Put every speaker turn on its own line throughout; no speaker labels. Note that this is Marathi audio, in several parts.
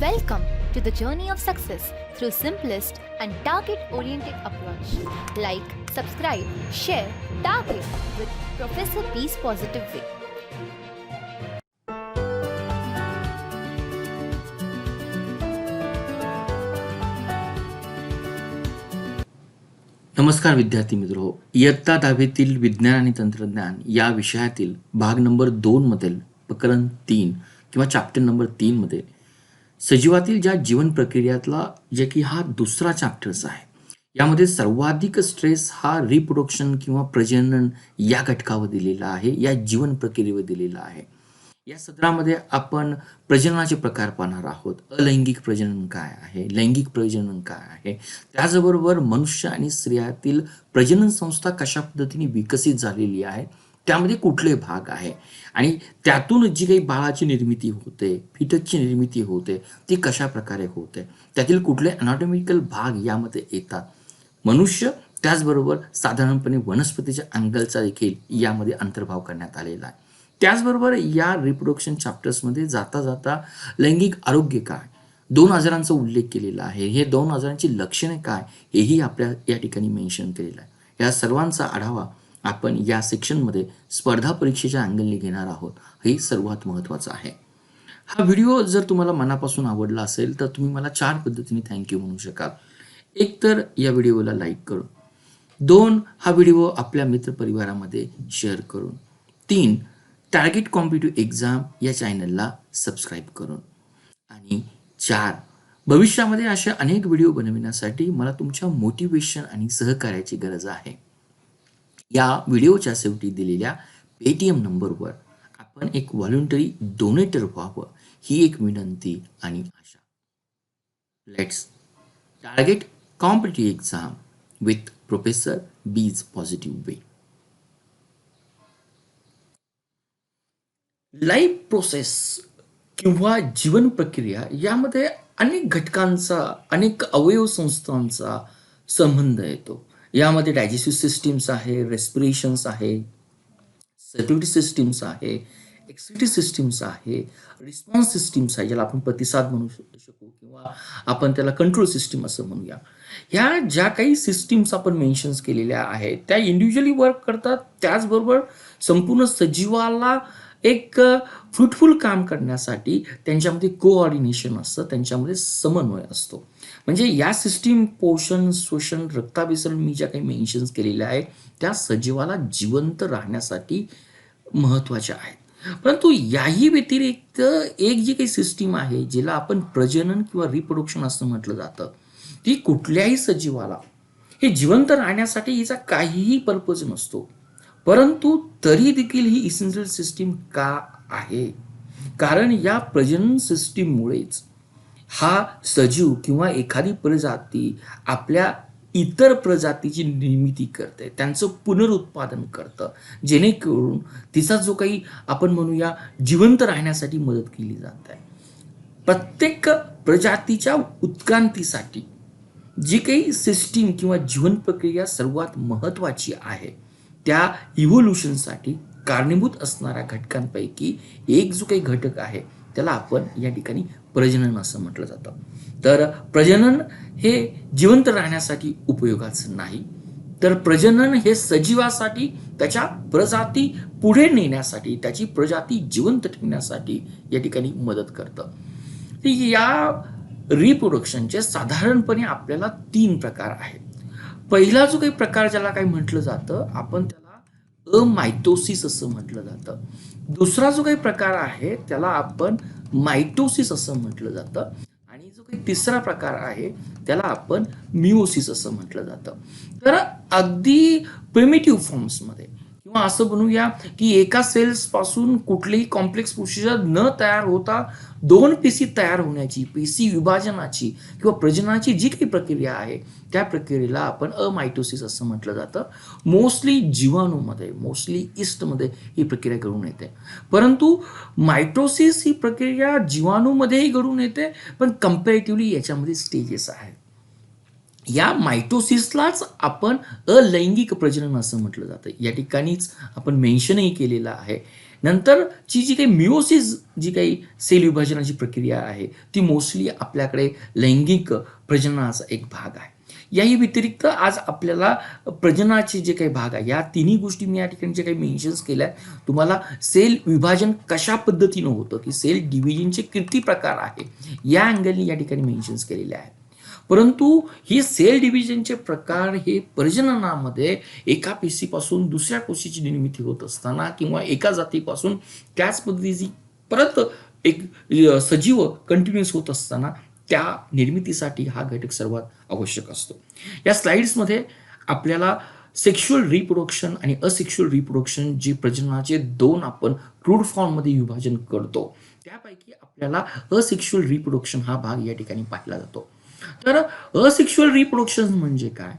Welcome to the journey of success through simplest and target-oriented approach. Like, subscribe, share, target with Professor P's Positive Way.
नमस्कार विद्यार्थी मित्र, इयत्ता 10वीतील विज्ञान आणि तंत्रज्ञान या विषयातील भाग नंबर 2 मधील प्रकरण 3 किंवा चॅप्टर नंबर 3 मध्ये सजीवातील ज्या जीवन प्रक्रियातला जे की हा दुसरा चॅप्टर्स आहे, यामध्ये सर्वाधिक स्ट्रेस हा रिप्रोडक्शन किंवा प्रजनन या घटकावर दिलेला आहे, या जीवन प्रक्रियेवर दिलेला आहे. या सत्रामध्ये आपण प्रजननाचे प्रकार पाहणार आहोत. अलैंगिक प्रजनन काय आहे, लैंगिक प्रजनन काय आहे, त्याचबरोबर मनुष्य आणि स्त्रियातील प्रजनन संस्था कशा पद्धतीने विकसित झालेली आहे, त्यामध्ये कुठले भाग आहे आणि त्यातून जी काही बाळाची निर्मिती होते, फिटसची निर्मिती होते, ती कशा प्रकारे होते, त्यातील कुठले अनाटॉमिकल भाग यामध्ये येतात. मनुष्य त्याचबरोबर साधारणपणे वनस्पतीच्या अँगलचा देखील यामध्ये अंतर्भाव करण्यात आलेला आहे. त्याचबरोबर या रिप्रोडक्शन चॅप्टर्समध्ये जाता जाता लैंगिक आरोग्य काय, 2 आजारांचा उल्लेख केलेला आहे. हे 2 आजारांची लक्षणे काय हेही आपल्या या ठिकाणी मेन्शन केलेलं आहे. या सर्वांचा आढावा आपण या सेक्शनमध्ये स्पर्धा परीक्षेच्या अँगलने घेणार आहोत. हे सर्वात महत्त्वाचं आहे. हा व्हिडिओ जर तुम्हाला मनापासून आवडला असेल तर तुम्ही मला 4 पद्धतीने थँक्यू म्हणू शकाल. एक तर या व्हिडिओला लाईक करून, 2 हा व्हिडिओ आपल्या मित्रपरिवारामध्ये शेअर करून, 3 टार्गेट कॉम्पिटिटिव्ह एक्झाम या चॅनलला सबस्क्राईब करून, आणि 4 भविष्यामध्ये अशा अनेक व्हिडिओ बनविण्यासाठी मला तुमच्या मोटिवेशन आणि सहकार्याची गरज आहे. या व्हिडिओच्या शेवटी दिलेल्या पेटीएम नंबरवर आपण एक व्हॉलंटरी डोनेटर व्हावं, ही एक विनंती आणि आशा. Let's target competitive exam with professor बीज पॉझिटिव्ह वे. लाईफ प्रोसेस किंवा जीवन प्रक्रिया यामध्ये अनेक घटकांचा, अनेक अवयव संस्थांचा संबंध येतो. यामध्ये डायजेस्टिव्ह सिस्टीम्स आहे, रेस्पिरेशन्स आहे, सर्क्युलेटरी सिस्टीम्स आहे, एक्सिक्युटिव्ह सिस्टीम्स आहे, रिस्पॉन्स सिस्टीम्स आहे, ज्याला आपण प्रतिसाद म्हणू शकू किंवा आपण त्याला कंट्रोल सिस्टीम असं म्हणूया. ह्या ज्या काही सिस्टीम्स आपण मेन्शन्स केलेल्या आहेत त्या इंडिव्हिज्युअली वर्क करतात. त्याचबरोबर संपूर्ण सजीवाला एक फ्रुटफुल काम करण्यासाठी त्यांच्यामध्ये कोऑर्डिनेशन असतं, त्यांच्यामध्ये समन्वय असतो. म्हणजे या सिस्टीम पोषण, श्वसन, रक्ताभिसरण मी ज्या काही मेन्शन्स केलेल्या आहेत त्या सजीवाला जिवंत राहण्यासाठी महत्त्वाच्या आहेत. परंतु याही व्यतिरिक्त एक जी काही सिस्टीम आहे जिला आपण प्रजनन किंवा रिप्रोडक्शन असं म्हटलं जातं, ती कुठल्याही सजीवाला हे जिवंत राहण्यासाठी हिचा काहीही पर्पज नसतो. परंतु तरी देखील ही इसेन्शियल सिस्टीम का आहे? कारण या प्रजनन सिस्टीममुळेच हा सजीव किंवा एखादी प्रजाती आपल्या इतर प्रजातीची निर्मिती करते, त्यांचं पुनरुत्पादन करतं, जेणेकरून तिचा जो काही आपण म्हणूया जिवंत राहण्यासाठी मदत केली जात आहे. प्रत्येक प्रजातीच्या उत्क्रांतीसाठी जी काही सिस्टीम किंवा जीवन प्रक्रिया सर्वात महत्त्वाची आहे, त्या इव्होल्युशनसाठी कारणीभूत असणाऱ्या घटकांपैकी एक जो काही घटक आहे त्याला आपण या ठिकाणी प्रजनन असं म्हटलं जातं. तर प्रजनन हे जिवंत राहण्यासाठी उपयोगाचं नाही, तर प्रजनन हे सजीवासाठी त्याच्या प्रजाती पुढे नेण्यासाठी, त्याची प्रजाती जिवंत ठेवण्यासाठी या ठिकाणी मदत करतं. या रिप्रोडक्शनचे साधारणपणे आपल्याला 3 प्रकार आहेत. पहिला जो काही प्रकार ज्याला काही म्हटलं जातं आपण त्याला अमायटोसिस असं म्हटलं जातं. दुसरा जो काही प्रकार आहे त्याला आपण मायटोसिस असं म्हटलं जातं, आणि जो काही तिसरा प्रकार आहे त्याला आपण मिओसिस असं म्हटलं जातं. तर अगदी प्रिमिटिव्ह फॉर्म्समध्ये किंवा असं म्हणूया की एका सेल्स पासून कुठलीही कॉम्प्लेक्स प्रोसिजर न तयार होता 2 पेशी तयार होण्याची, पेशी विभाजनाची किंवा प्रजननाची जी काही प्रक्रिया आहे त्या प्रक्रियेला आपण अमायटोसिस असं म्हटलं जातं. मोस्टली जीवाणूमध्ये, मोस्टली ईस्टमध्ये ही प्रक्रिया घडून येते. परंतु मायटोसिस ही प्रक्रिया जीवाणूमध्येही घडून येते, पण कम्पॅरेटिव्हली याच्यामध्ये स्टेजेस आहेत. या मायटोसिसलाच आपण अलैंगिक प्रजनन असं म्हटलं जातं. या ठिकाणीच आपण मेन्शनही केलेलं आहे. नंतरची जी काही मिओसिस जी काही सेल विभाजनाची प्रक्रिया आहे ती मोस्टली आपल्याकडे लैंगिक प्रजननाचा एक भाग आहे. याही व्यतिरिक्त आज आपल्याला प्रजननाचे जे काही भाग आहे या तिन्ही गोष्टी मी या ठिकाणी जे काही मेन्शन्स केल्या तुम्हाला सेल विभाजन कशा पद्धतीनं होतं की सेल डिव्हिजनचे किती प्रकार आहे या अँगलने या ठिकाणी मेन्शन्स केलेले आहेत. परंतु ही सेल डिव्हिजनचे प्रकार हे प्रजननामध्ये एका पेशीपासून दुसऱ्या पेशीची निर्मिती होत असताना किंवा एका जातीपासून त्याच पद्धतीची परत एक सजीव कंटिन्युअस होत असताना त्या निर्मितीसाठी हा घटक सर्वात आवश्यक असतो. या स्लाइड्समध्ये आपल्याला सेक्शुअल रिप्रोडक्शन आणि असेक्शुअल रिप्रोडक्शन जे प्रजननाचे दोन आपण क्रूड फॉर्ममध्ये विभाजन करतो त्यापैकी आपल्याला असेक्शुअल रिप्रोडक्शन हा भाग या ठिकाणी पाहिला जातो. तर असेक्शुअल रिप्रोडक्शन म्हणजे काय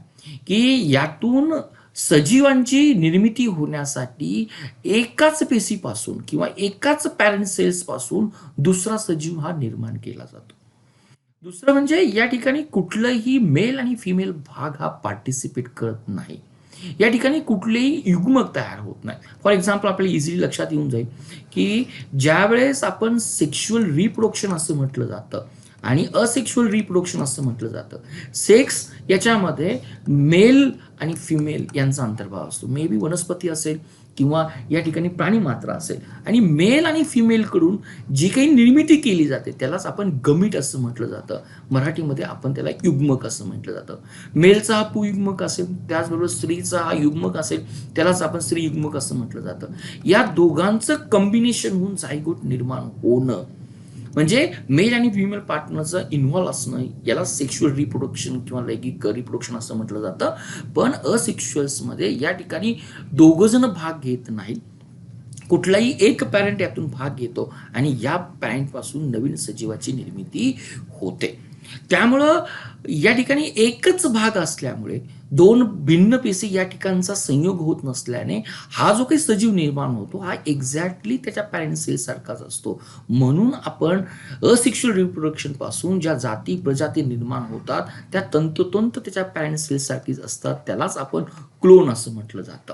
की यातून सजीवांची निर्मिती होण्यासाठी एकाच पेशीपासून किंवा एकाच पॅरेंट सेल्स पासून दुसरा सजीव हा निर्माण केला जातो. दुसरं म्हणजे या ठिकाणी कुठलंही मेल आणि फिमेल भाग हा पार्टिसिपेट करत नाही. या ठिकाणी कुठलेही युग्मक तयार होत नाही. फॉर एक्झाम्पल आपल्याला इझिली लक्षात येऊन जाईल की ज्यावेळेस आपण सेक्शुअल रिप्रोडक्शन असं म्हटलं जातं आणि असेक्शुअल रिप्रोडक्शन असं म्हटलं जातं. सेक्स याच्यामध्ये मेल आणि फिमेल यांचा अंतर्भाव असतो. मे बी वनस्पती असेल किंवा या ठिकाणी प्राणी मात्र असेल आणि मेल आणि फिमेलकडून जी काही निर्मिती केली जाते त्यालाच आपण गमीट असं म्हटलं जातं. मराठीमध्ये आपण त्याला युग्मक असं म्हटलं जातं. मेलचा हा पुयुग्मक असेल त्याचबरोबर स्त्रीचा हा युग्मक असेल त्यालाच आपण स्त्री युग्मक असं म्हटलं जातं. या दोघांचं कॉम्बिनेशन होऊन झायगोट निर्माण होणं म्हणजे मेल आणि फिमेल पार्टनरचं इन्व्हॉल्व असणं याला सेक्शुअल रिप्रोडक्शन किंवा लैंगिक रिप्रोडक्शन असं म्हटलं जातं. पण असेक्शुअल्समध्ये या ठिकाणी दोघं जण भाग घेत नाहीत. कुठलाही एक पॅरेंट यातून भाग घेतो आणि या पॅरेंटपासून नवीन सजीवाची निर्मिती होते. त्यामुळं या ठिकाणी एकच भाग असल्यामुळे दोन भिन्न पेशी या ठिकाणचा संयोग होत नसल्याने हा जो काही सजीव निर्माण होतो हा एक्झॅक्टली त्याच्या पॅरेंट सेल सारखाच असतो. म्हणून आपण असेक्शुअल रिप्रोडक्शन पासून ज्या जाती प्रजाती निर्माण होतात त्या तंतोतंत त्याच्या पॅरेंट सेल सारखीच असतात. त्यालाच आपण क्लोन असं म्हटलं जातं.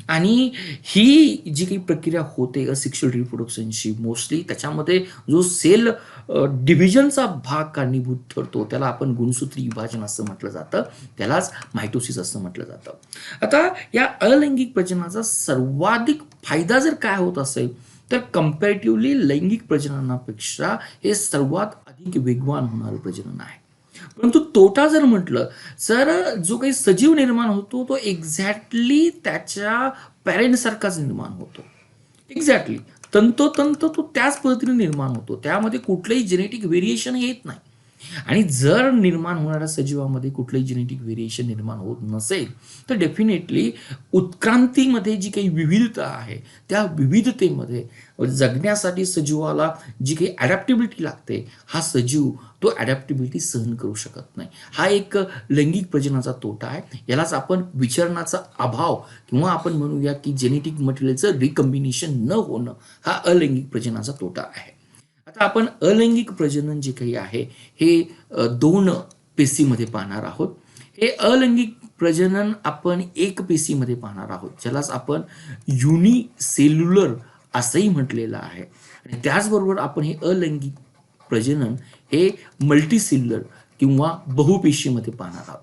आणि ही जी काही प्रक्रिया होते असेक्शुअल रिप्रोडक्शनची मोस्टली त्याच्यामध्ये जो सेल डिव्हिजनचा भाग कारणीभूत ठरतो त्याला आपण गुणसूत्री विभाजन असं म्हटलं जातं. त्यालाच मायटोसिस असं म्हटलं जातं. आता या अलैंगिक प्रजननाचा सर्वाधिक फायदा जर काय होत असेल तर कम्पॅरेटिव्हली लैंगिक प्रजननापेक्षा हे सर्वात अधिक वेगवान होणारं प्रजनन आहे. परंतु तोटा जर म्हटलं तर जो काही सजीव निर्माण होतो तो एक्झॅक्टली त्याच्या पॅरेंट सारखाच निर्माण होतो. एक्झॅक्टली तंतोतंत तो त्याच पद्धतीने निर्माण होतो. त्यामध्ये कुठलंही जेनेटिक व्हेरिएशन येत नाही. आणि जर निर्माण होणाऱ्या सजीवामध्ये कुठलंही जेनेटिक व्हेरिएशन निर्माण होत नसेल तर डेफिनेटली उत्क्रांतीमध्ये जी काही विविधता आहे त्या विविधतेमध्ये जगण्यासाठी सजीवाला जी काही ॲडॅप्टिबिलिटी लागते हा सजीव तो ॲडॅप्टिबिलिटी सहन करू शकत नाही. हा एक लैंगिक प्रजननाचा तोटा आहे. यालाच आपण विचरणाचा अभाव किंवा आपण म्हणूया की जेनेटिक मटेरियलचं रिकॉम्बिनेशन न होणं हा अलैंगिक प्रजननाचा तोटा आहे. आता आपण अलैंगिक प्रजनन जे काही आहे हे दोन पेशीमध्ये पाहणार आहोत. हे अलैंगिक प्रजनन आपण एक पेशीमध्ये पाहणार आहोत ज्यालाच आपण युनिसेल्युलर असंही म्हटलेलं आहे. आणि त्याचबरोबर आपण हे अलैंगिक प्रजनन हे मल्टीसेल्युलर किंवा बहुपेशीमध्ये पाहणार आहोत.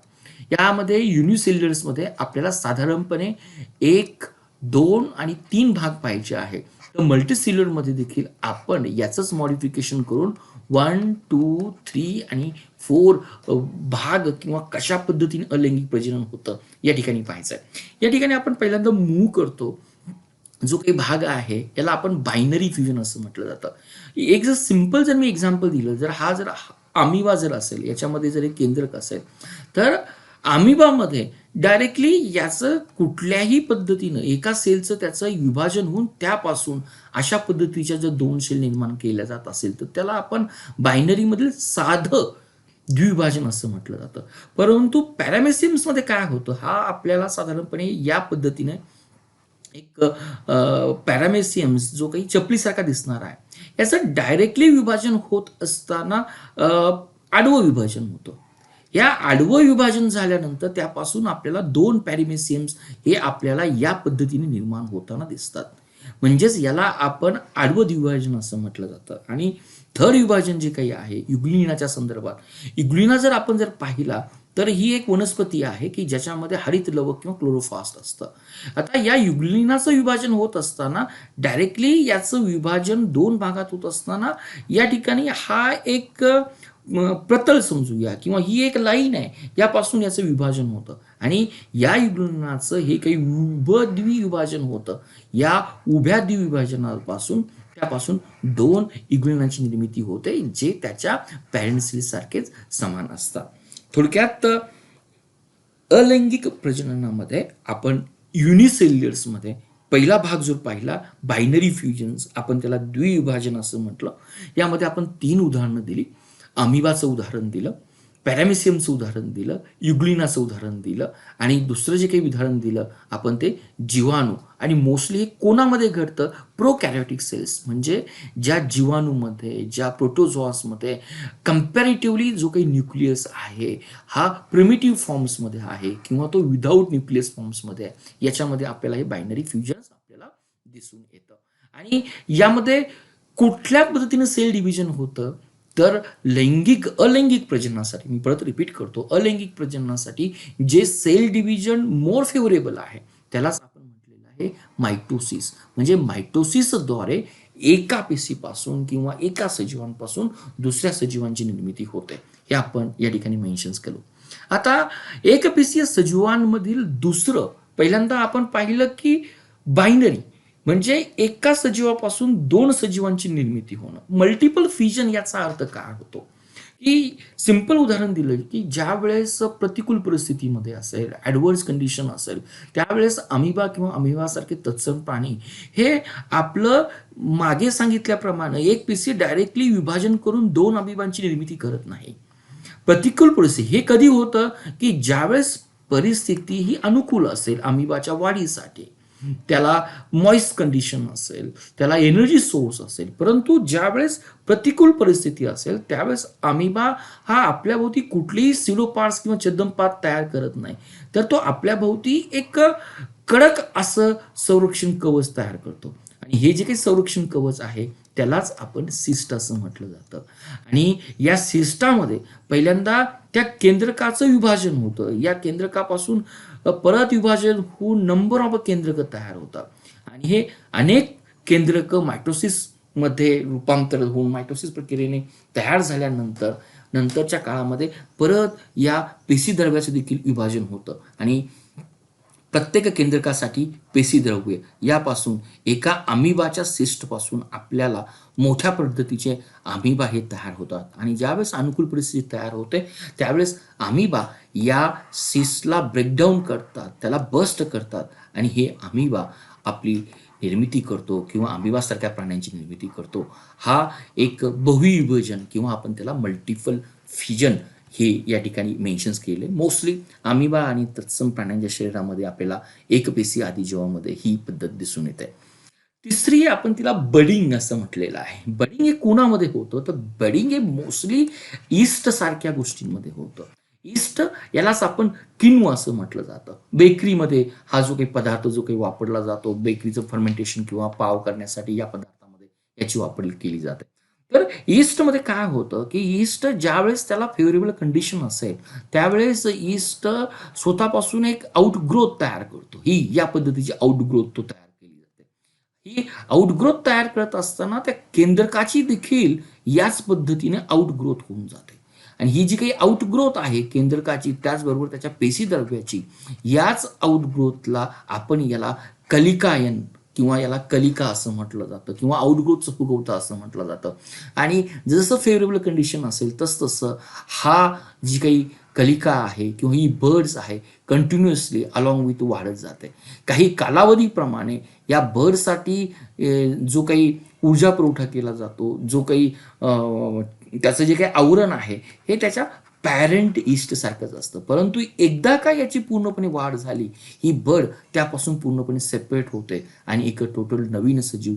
यामध्ये युनिसेल्युलर्समध्ये आपल्याला साधारणपणे 1, 2 आणि 3 भाग पाहिजे आहे. तर मल्टीसेल्युलरमध्ये देखील आपण याचंच मॉडिफिकेशन करून 1, 2, 3 आणि 4 भाग किंवा कशा पद्धतीने अलैंगिक प्रजनन होतं या ठिकाणी पाहायचं आहे. या ठिकाणी आपण पहिल्यांदा मूव्ह करतो. जो काही भाग आहे याला आपण बायनरी फ्युजन असं म्हटलं जातं. एक जर सिंपल जर मी एक्झाम्पल दिलं जर हा जर अमिबा जर असेल याच्यामध्ये जर एक केंद्रक असेल तर अमिबामध्ये डायरेक्टली याचं कुठल्याही पद्धतीनं एका सेलचं त्याचं विभाजन होऊन त्यापासून अशा पद्धतीच्या जर 2 सेल निर्माण केल्या जात असेल तर त्याला आपण बायनरीमधील साधं द्विविभाजन असं म्हटलं जातं. परंतु पॅरामेसियम्समध्ये काय होतं हा आपल्याला साधारणपणे या पद्धतीने एक पॅरामेसियम्स जो काही चपलीसारखा दिसणार आहे याचं डायरेक्टली विभाजन होत असताना आडवं विभाजन होतं. या आडवं विभाजन झाल्यानंतर त्यापासून आपल्याला 2 पॅरामेसियम्स हे आपल्याला या पद्धतीने निर्माण होताना दिसतात. म्हणजेच याला आपण आडवं द्विभाजन असं म्हटलं जातं. आणि थर विभाजन जे काही आहे युग्लिनाच्या संदर्भात, युग्लिना जर आपण जर पाहिला तर ही एक वनस्पती आहे की ज्याच्यामध्ये हरित लवक किंवा क्लोरोफास्ट असतं. आता या युग्लिनाचं विभाजन होत असताना डायरेक्टली याचं विभाजन 2 भागात होत असताना या ठिकाणी हा एक प्रतल समजूया किंवा ही एक लाईन आहे, यापासून याचं विभाजन होतं. आणि या युग्लनाचं हे काही उभं द्विविभाजन होतं. या उभ्या द्विविभाजनापासून त्यापासून 2 युग्लनाची निर्मिती होते, जे त्याच्या पॅरेंट सेल्स सारखेच समान असतात. थोडक्यात अलैंगिक प्रजननामध्ये आपण युनिसेल्युलर्समध्ये पहिला भाग जो पाहिला बायनरी फ्युजन्स, आपण त्याला द्विविभाजन असं म्हटलं. यामध्ये आपण 3 उदाहरणं दिली. अमिबाचं उदाहरण दिलं, पॅरामेसियमचं उदाहरण दिलं, युग्लिनाचं उदाहरण दिलं आणि दुसरं जे काही उदाहरण दिलं आपण ते जीवाणू. आणि मोस्टली हे कोणामध्ये घडतं? प्रोकॅरियोटिक सेल्स, म्हणजे ज्या जीवाणूमध्ये, ज्या प्रोटोझोआसमध्ये कम्पॅरेटिव्हली जो काही न्यूक्लियस आहे हा प्रिमिटिव्ह फॉर्म्समध्ये आहे किंवा तो विदाऊट न्यूक्लियस फॉर्म्समध्ये आहे, याच्यामध्ये आपल्याला हे बायनरी फ्युजन्स आपल्याला दिसून येतं. आणि यामध्ये कुठल्या पद्धतीने सेल डिव्हिजन होतं? तर अलैंगिक प्रजननासाठी, मी परत रिपीट करतो, अलैंगिक प्रजननासाठी जे सेल डिव्हिजन मोर फेवरेबल आहे त्यालाच आपण म्हटलेलं आहे मायटोसिस. म्हणजे मायटोसिसद्वारे एका पेशीपासून किंवा एका सजीवांपासून दुसऱ्या सजीवांची निर्मिती होते, हे आपण या ठिकाणी मेन्शन्स केलं. आता एकपेशीय सजीवांमधील दुसरं पहिल्यांदा आपण पाहिलं की बायनरी, म्हणजे एका सजीवापासून 2 सजीवांची निर्मिती होणं. मल्टिपल फ्युजन याचा अर्थ काय होतो? की सिंपल उदाहरण दिलं की ज्या वेळेस प्रतिकूल परिस्थितीमध्ये असेल, ॲडव्हर्स कंडिशन असेल, त्यावेळेस अमिबा किंवा अमिबासारखे तत्सम प्राणी हे आपलं मागे सांगितल्याप्रमाणे एक पेशी डायरेक्टली विभाजन करून 2 अमिबांची निर्मिती करत नाही. प्रतिकूल परिस्थिती हे कधी होतं? की ज्यावेळेस परिस्थिती ही अनुकूल असेल अमिबाच्या वाढीसाठी, त्याला मॉइस्ट कंडिशन असेल, त्याला एनर्जी सोर्स असेल. परंतु ज्यावेळेस प्रतिकूल परिस्थिती असेल त्यावेळेस अमिबा हा आपल्याभोवती कुठलीही सिलोपार्ट्स किंवा छद्मपात तयार करत नाही, तर तो आपल्याभोवती एक कडक असं संरक्षण कवच तयार करतो. आणि हे जे काही संरक्षण कवच आहे त्यालाच आपण सिस्ट असं म्हटलं जातं. आणि या सिस्टामध्ये पहिल्यांदा त्या केंद्रकाचं विभाजन होतं. या केंद्रकापासून परत विभाजन होऊन नंबर ऑफ केंद्रक तयार होतात. आणि हे अनेक केंद्रक मायटोसिसमध्ये रूपांतर होऊन मायटोसिस प्रक्रियेने तयार झाल्यानंतर नंतरच्या काळामध्ये परत या पेशीद्रव्याचं देखील विभाजन होतं. आणि प्रत्येक केंद्रकासाठी पेशीद्रव्य यापासून एका अमिबाच्या सिस्टपासून आपल्याला मोठ्या पद्धतीचे अमिबा हे तयार होतात. आणि ज्यावेळेस अनुकूल परिस्थिती तयार होते त्यावेळेस अमिबा या सिस्टला ब्रेकडाऊन करतात, त्याला बस्ट करतात आणि हे अमिबा आपली निर्मिती करतो किंवा अमिबासारख्या प्राण्यांची निर्मिती करतो. हा एक बहुविभाजन किंवा आपण त्याला मल्टिपल फ्युजन हे या ठिकाणी मेन्शन्स केले. मोस्टली अमिबा आणि तत्सम प्राण्यांच्या शरीरामध्ये आपल्याला एकपेशी आदिजीवामध्ये ही पद्धत दिसून येते. तिसरी आपण तिला बडिंग असं म्हटलेलं आहे. बडिंग हे कोणामध्ये होतं? तर बडिंग हे मोस्टली ईस्ट सारख्या गोष्टींमध्ये होतं. ईस्ट यालाच आपण किनू असं म्हटलं जातं. बेकरीमध्ये हा जो काही पदार्थ जो काही वापरला जातो, बेकरीचं फर्मेंटेशन किंवा पाव करण्यासाठी या पदार्थामध्ये याची वापर केली जाते. तर ईस्टमध्ये काय होतं की ईस्ट ज्यावेळेस त्याला फेवरेबल कंडिशन असेल त्यावेळेस ईस्ट स्वतःपासून एक आउटग्रोथ तयार करतो. ही या पद्धतीची आउटग्रोथ तो तयार केली जाते. ही आउटग्रोथ तयार करत असताना त्या केंद्रकाची देखील याच पद्धतीने आउटग्रोथ होऊन जाते. आणि ही जी काही आउटग्रोथ आहे केंद्रकाची त्याचबरोबर त्याच्या पेशीद्रव्याची, याच आउटग्रोथला आपण याला कलिकायन किंवा याला कलिका असं म्हटलं जातं किंवा आउटग्रोथचं फुगवता असं म्हटलं जातं. आणि जसं फेवरेबल कंडिशन असेल तसं हा जी काही कलिका आहे किंवा ही बर्ड्स आहे कंटिन्युअसली अलॉंग विथ वाढत जाते. काही कालावधीप्रमाणे या बर्डसाठी जो काही ऊर्जा पुरवठा केला जातो, जो काही त्याचं जे काही आवरण आहे हे त्याच्या पॅरेंट ईस्ट सारखंच असतं. परंतु एकदा का याची पूर्णपणे वाढ झाली ही बर्ड त्यापासून पूर्णपणे सेपरेट होते आणि एक टोटल नवीन सजीव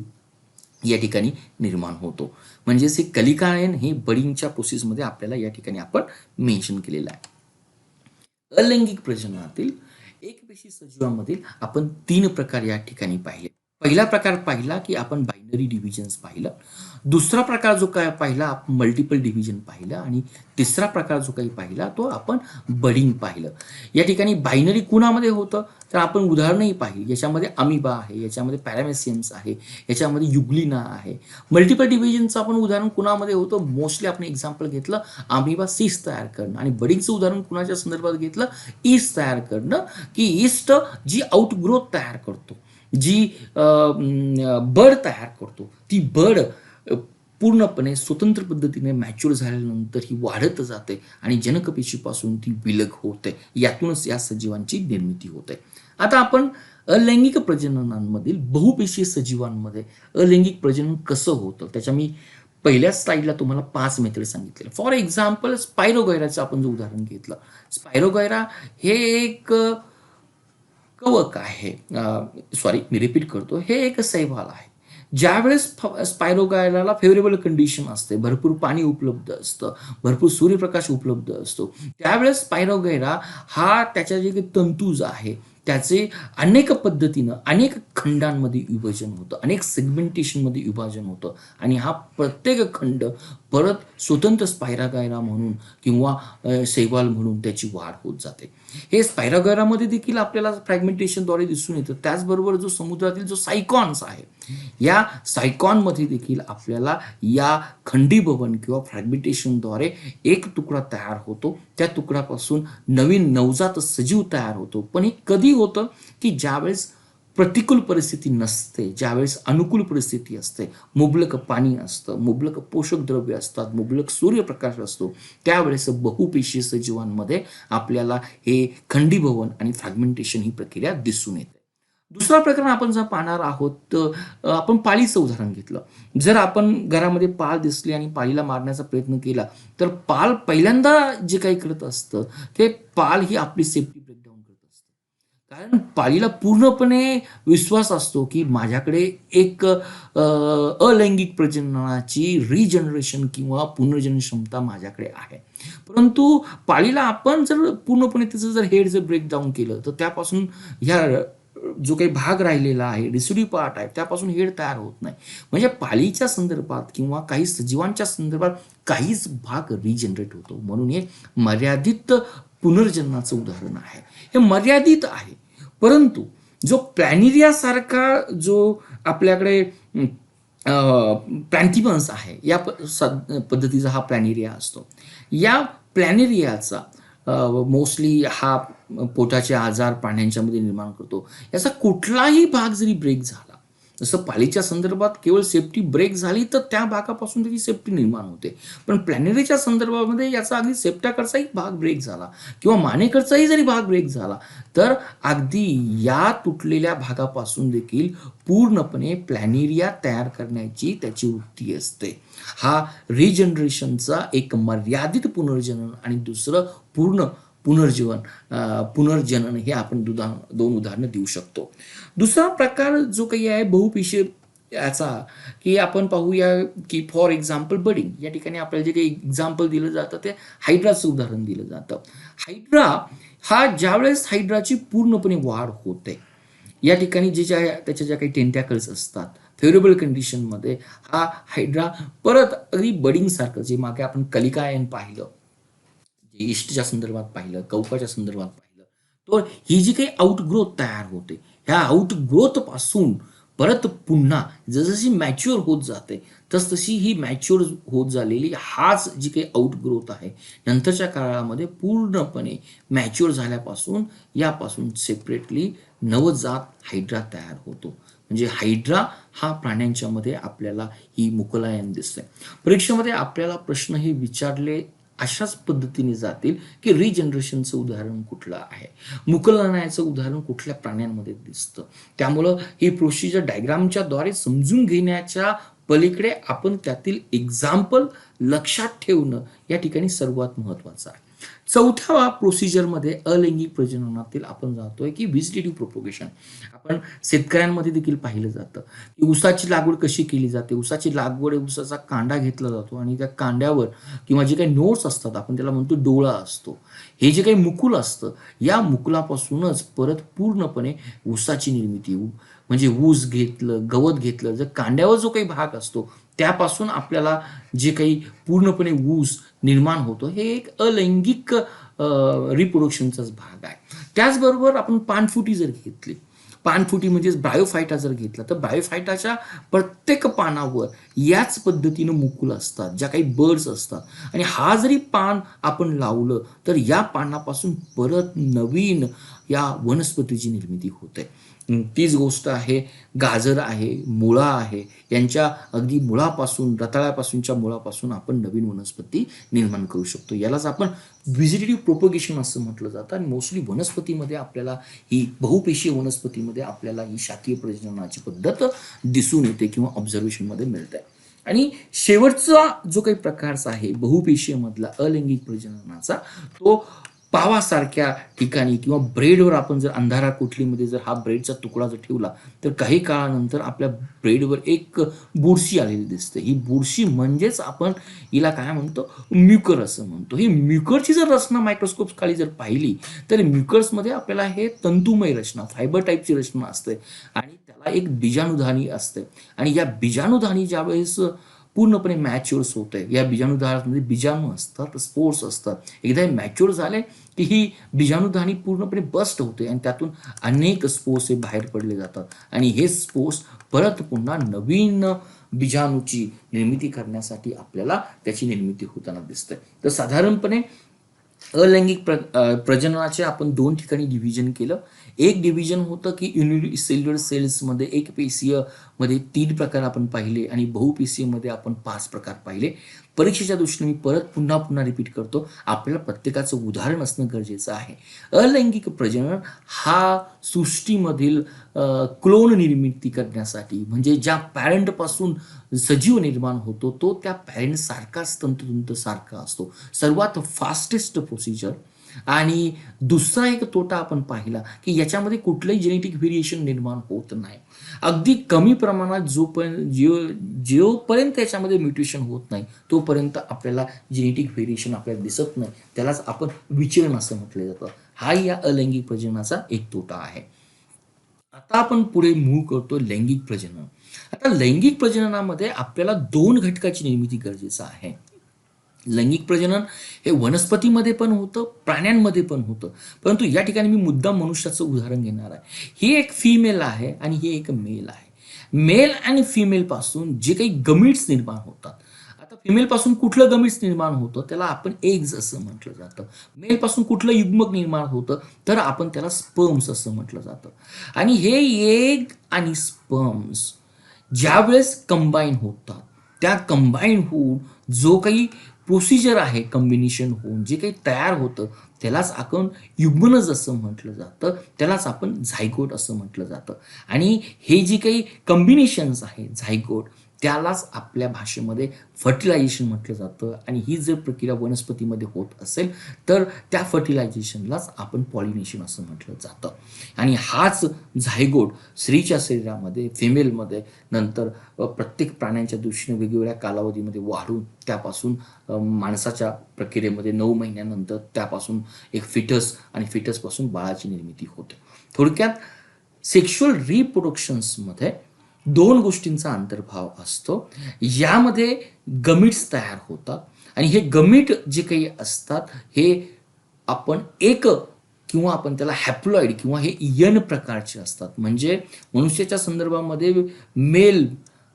या ठिकाणी निर्माण होतो. म्हणजेच हे कलिकायन हे बडिंगच्या प्रोसेसमध्ये आपल्याला या ठिकाणी आपण मेन्शन केलेलं आहे. अलैंगिक प्रजननातील एकपेशी सजीवांमधील आपण 3 प्रकार या ठिकाणी पाहिले. पहिला प्रकार पाहिला की आपण बायनरी डिव्हिजन्स पाहिलं. दुसरा प्रकार जो काय पाहिला आपण मल्टिपल डिव्हिजन पाहिलं आणि तिसरा प्रकार जो काही पाहिला तो आपण बडिंग पाहिलं. या ठिकाणी बायनरी कुणामध्ये होतं तर आपण उदाहरणही पाहिली. याच्यामध्ये अमिबा आहे, याच्यामध्ये पॅरामेसियम्स आहे, याच्यामध्ये युग्लिना आहे. मल्टिपल डिव्हिजनचं आपण उदाहरण कुणामध्ये होतं मोस्टली आपण एक्झाम्पल घेतलं अमिबा सीस तयार करणं आणि बडिंगचं उदाहरण कुणाच्या संदर्भात घेतलं ईस्ट तयार करणं की ईस्ट जी आउटग्रोथ तयार करतो जी बड तयार करतो ती बड पूर्णपणे स्वतंत्र पद्धतीने मॅच्युअर झाल्यानंतर ही वाढत जाते आणि जनकपेशीपासून ती विलग होते. यातूनच या सजीवांची निर्मिती होते. आता आपण अलैंगिक प्रजननांमधील बहुपेशीय सजीवांमध्ये अलैंगिक प्रजनन कसं होतं त्याच्या मी पहिल्या स्लाइडला तुम्हाला 5 मेथड सांगितले. फॉर एक्झाम्पल स्पायरोगॉयराचं आपण जो उदाहरण घेतलं. स्पायरोगॉयरा हे एक कवक आहे, सॉरी मी रिपीट करतो, हे एक शैवाल आहे. ज्यावेळेस स्पायरोगायराला फेवरेबल कंडिशन असते, भरपूर पाणी उपलब्ध असतं, भरपूर सूर्यप्रकाश उपलब्ध असतो, त्यावेळेस स्पायरोगायरा हा त्याच्या जे काही तंतूज आहे त्याचे अनेक पद्धतीनं अनेक खंडांमध्ये विभाजन होतं, अनेक सेगमेंटेशनमध्ये विभाजन होतं आणि हा प्रत्येक खंड परत स्वतंत्र स्पायरोगायरा म्हणून किंवा शैवाल म्हणून त्याची वाढ होत जाते. हे स्पायरोगायरामध्ये देखील आपल्याला फ्रॅगमेंटेशनद्वारे दिसून येतं. त्याचबरोबर जो समुद्रातील जो सायकॉन्स आहे या सायकॉनमध्ये देखील आपल्याला या खंडीभवन किंवा फ्रॅगमेंटेशनद्वारे एक तुकडा तयार होतो. त्या तुकड्यापासून नवीन नवजात सजीव तयार होतो. पण हे कधी होतं की ज्यावेळेस प्रतिकूल परिस्थिती नसते, ज्यावेळेस अनुकूल परिस्थिती असते, मुबलक पाणी असतं, मुबलक पोषक द्रव्य असतात, मुबलक सूर्यप्रकाश असतो, त्यावेळेस बहुपेशीय सजीवांमध्ये आपल्याला हे खंडीभवन आणि फ्रॅगमेंटेशन ही प्रक्रिया दिसून येते. दुसरा प्रकरण आपण जर पाहणार आहोत तर आपण पाळीचं उदाहरण घेतलं. जर आपण घरामध्ये पाल दिसली आणि पाळीला मारण्याचा प्रयत्न केला तर पाल पहिल्यांदा जे काही करत असतं ते पाल ही आपली सेफ्टी ब्रेकडाऊन करत असतं. कारण पाळीला पूर्णपणे विश्वास असतो की माझ्याकडे एक अलैंगिक प्रजननाची रिजनरेशन किंवा पुनर्जनन क्षमता माझ्याकडे आहे. परंतु पाळीला आपण जर पूर्णपणे त्याचं जर हेड जर ब्रेकडाऊन केलं तर त्यापासून ह्या जो काही भाग राहिलेला आहे रेसिड्यू पार्ट आहे त्यापासून हेड तयार होत नाही. म्हणजे पाळीच्या संदर्भात किंवा काही सजीवांच्या संदर्भात काहीच भाग रिजनरेट होतो. म्हणून हे मर्यादित पुनर्जन्माचं उदाहरण आहे. हे मर्यादित आहे. परंतु जो प्लॅनेरिया सारखा जो आपल्याकडे प्लॅन्थिमन्स आहे या पद्धतीचा हा प्लॅनेरिया असतो. या प्लॅनेरियाचा मोस्टली हा पोटाचे आजार प्राण्यांच्यामध्ये निर्माण करतो. याचा कुठलाही भाग जरी ब्रेक झाला, जसं पाळीच्या संदर्भात केवळ सेफ्टी ब्रेक झाली तर त्या भागापासून त्याची सेफ्टी निर्माण होते. पण प्लॅनेरीच्या संदर्भामध्ये याचा अगदी सेप्टाकडचाही भाग ब्रेक झाला किंवा मानेकडचाही जरी भाग ब्रेक झाला तर अगदी या तुटलेल्या भागापासून देखील पूर्णपणे प्लॅनेरिया तयार करण्याची त्याची वृत्ती असते. हा रिजनरेशनचा एक मर्यादित पुनर्जनन आणि दुसरं पूर्ण पुनर्जनन हे आपण दोन उदाहरणं देऊ शकतो. दुसरा प्रकार जो काही आहे बहुपेशीय याचा की आपण पाहूया की फॉर एक्झाम्पल बडिंग. या ठिकाणी आपल्याला जे काही एक्झाम्पल दिलं जातं ते हायड्राचं उदाहरण दिलं जातं. हायड्रा हा ज्यावेळेस हायड्राची पूर्णपणे वाढ होते या ठिकाणी त्याच्या ज्या काही टेंटॅकल्स असतात फेवरेबल कंडिशनमध्ये हा हायड्रा परत अगदी बडिंगसारखं जे मागे आपण कलिकायन पाहिलं, ईस्टच्या संदर्भात पाहिलं, कवकाच्या संदर्भात पाहिलं, तर ही जी काही आउटग्रोथ तयार होते ह्या आउटग्रोथ पासून परत पुन्हा जसजशी मॅच्युअर होत जाते तसतशी ही मॅच्युअर होत झालेली हाच जी काही आउटग्रोथ आहे नंतरच्या काळामध्ये पूर्णपणे मॅच्युअर झाल्यापासून यापासून सेपरेटली नवजात हायड्रा तयार होतो. म्हणजे हायड्रा हा प्राण्यांच्या मध्ये आपल्याला ही मुकलायन दिसते. परीक्षेमध्ये आपल्याला प्रश्न हे विचारले अशाच पद्धतीने जातील की रिजनरेशनचं उदाहरण कुठलं आहे, मुकलनाचं उदाहरण कुठल्या प्राण्यांमध्ये दिसतं. त्यामुळं ही प्रोसिजर डायग्रामच्या द्वारे समजून घेण्याच्या पलीकडे आपण त्यातील एक्झाम्पल लक्षात ठेवणं या ठिकाणी सर्वात महत्वाचं आहे. चौथ्या प्रोसिजरमध्ये अलैंगिक प्रजननातील आपण जातोय की व्हेजिटेटिव्ह प्रोपोगेशन. आपण शेतकऱ्यांमध्ये देखील पाहिलं जातं की ऊसाची लागवड कशी केली जाते. ऊसाची लागवड ऊसाचा कांडा घेतला जातो आणि त्या कांड्यावर किंवा जे काही नोट्स असतात आपण त्याला म्हणतो डोळा असतो. हे जे काही मुकुल असतं या मुकुलापासूनच परत पूर्णपणे ऊसाची निर्मिती म्हणजे ऊस घेतलं, गवत घेतलं, जर कांड्यावर जो काही भाग असतो त्यापासून आपल्याला जे काही पूर्णपणे ऊस निर्माण होतो हे एक अलैंगिक रिप्रोडक्शनचाच भाग आहे. त्याचबरोबर आपण पानफुटी जर घेतली, पानफुटी म्हणजेच ब्रायोफायटा जर घेतला तर ब्रायोफायटाच्या प्रत्येक पानावर याच पद्धतीनं मुकुल असतात, ज्या काही बर्ड्स असतात. आणि हा जरी पान आपण लावलं तर या पानापासून परत नवीन या वनस्पतीची निर्मिती होते. तीच गोष्ट आहे, गाजर आहे, मुळा आहे, यांच्या अगदी मुळापासून, रताळ्यापासूनच्या मुळापासून आपण नवीन वनस्पती निर्माण करू शकतो. यालाच आपण व्हिजिटेटिव्ह प्रोपगेशन असं म्हटलं जातं. आणि मोस्टली वनस्पतीमध्ये आपल्याला ही बहुपेशीय वनस्पतीमध्ये आपल्याला ही शाकीय प्रजननाची पद्धत दिसून येते किंवा ऑब्झर्वेशनमध्ये मिळते. आणि शेवटचा जो काही प्रकारचा आहे बहुपेशीय मधला अलैंगिक प्रजननाचा, तो पावासारख्या ठिकाणी किंवा ब्रेडवर आपण जर अंधारा कोठलीमध्ये जर हा ब्रेडचा तुकडा जर ठेवला तर काही काळानंतर आपल्या ब्रेडवर एक बुरशी आलेली दिसते. ही बुरशी म्हणजेच आपण हिला काय म्हणतो, म्युकर असं म्हणतो. ही म्युकरची जर रचना मायक्रोस्कोप खाली जर पाहिली तर म्युकर्समध्ये आपल्याला हे तंतुमय रचना, फायबर टाईपची रचना असते आणि त्याला एक बीजाणुधानी असते. आणि या बीजाणुधानी ज्यावेळेस पूर्णपणे मॅच्युअर्स होते, या बीजाणुधारामध्ये बीजाणू असतात, स्पोर्स असतात. एकदा हे मॅच्युअर झाले की ही बीजाणुधानी पूर्णपणे बस्ट होते आणि त्यातून अनेक स्पोर्स हे बाहेर पडले जातात. आणि हे स्पोर्स परत पुन्हा नवीन बीजाणूची निर्मिती करण्यासाठी आपल्याला त्याची निर्मिती होताना दिसते. तर साधारणपणे अलैंगिक प्रजननाचे आपण दोन ठिकाणी डिव्हिजन केलं. एक डिव्हिजन होतं की युनिसेल्युलर सेल्समध्ये एकपेशीय मध्ये 3 प्रकार आपण पाहिले आणि बहुपेशीय मध्ये आपण 5 प्रकार पाहिले. परीक्षेच्या दृष्टीने मी परत पुन्हा रिपीट करतो, आपल्याला प्रत्येकाचं उदाहरण असणं गरजेचं आहे. अलैंगिक प्रजनन हा सृष्टीमधील क्लोन निर्मिती करण्यासाठी, म्हणजे ज्या पॅरेंटपासून सजीव निर्माण होतो तो त्या पॅरेंट सारखाच तंतोतंत सारखा असतो, सर्वात फास्टेस्ट प्रोसिजर. आणि दुसरा एक तोटा आपण पाहिला की याच्यामध्ये कुठलंही जेनेटिक व्हेरिएशन निर्माण होत नाही. अगदी कमी प्रमाणात जोपर्यंत याच्यामध्ये म्युटेशन होत नाही तोपर्यंत आपल्याला जेनेटिक व्हेरिएशन आपल्याला दिसत नाही. त्यालाच आपण विचरण असं म्हटलं जातं. हा या अलैंगिक प्रजननाचा एक तोटा आहे. आता आपण पुढे मूव्ह करतो लैंगिक प्रजनन. आता लैंगिक प्रजननामध्ये आपल्याला 2 घटकाची निर्मिती गरजेचं आहे. लैंगिक प्रजनन हे वनस्पतीमध्ये पण होतं, प्राण्यांमध्ये पण होतं, परंतु या ठिकाणी मी मुद्दाम मनुष्याचं उदाहरण घेणार आहे. ही एक फिमेल आहे आणि ही एक मेल आहे. मेल आणि फिमेल पासून जे काही गमिट्स निर्माण होतात, आता फिमेल पासून कुठलं गमिट्स निर्माण होतं त्याला आपण एग्ज असं म्हटलं जातं. मेल पासून कुठलं युग्मक निर्माण होतं तर आपण त्याला स्पर्म्स असं म्हटलं जातं. आणि हे एग आणि स्पर्म्स ज्यावेळेस कंबाईन होतात, त्या कंबाईन होऊन जो काही प्रोसिजर आहे, कॉम्बिनेशन होऊन जे काही तयार होतं त्यालाच आपण युग्मनज असं म्हटलं जातं, त्यालाच आपण झायगोट असं म्हटलं जातं. आणि हे जे काही कॉम्बिनेशन्स आहे झायगोट, त्यालाच आपल्या भाषेमध्ये फर्टिलायझेशन म्हटलं जातं. आणि ही जर प्रक्रिया वनस्पतीमध्ये होत असेल तर त्या फर्टिलायझेशनलाच आपण पॉलिनेशन असं म्हटलं जातं. आणि हाच झायगोट स्त्रीच्या शरीरामध्ये, फिमेलमध्ये, नंतर प्रत्येक प्राण्यांच्या दृष्टीने वेगवेगळ्या कालावधीमध्ये वाढून त्यापासून माणसाच्या प्रक्रियेमध्ये 9 महिन्यानंतर त्यापासून एक फिटस आणि फिटसपासून बाळाची निर्मिती होते. थोडक्यात सेक्शुअल रिप्रोडक्शन्समध्ये 2 गोष्टींचा अंतर्भाव असतो. यामध्ये गमिट्स तयार होतात आणि हे गमिट जे काही असतात हे आपण एक किंवा आपण त्याला हॅप्लॉइड किंवा हे यन प्रकारचे असतात. म्हणजे मनुष्याच्या संदर्भामध्ये मेल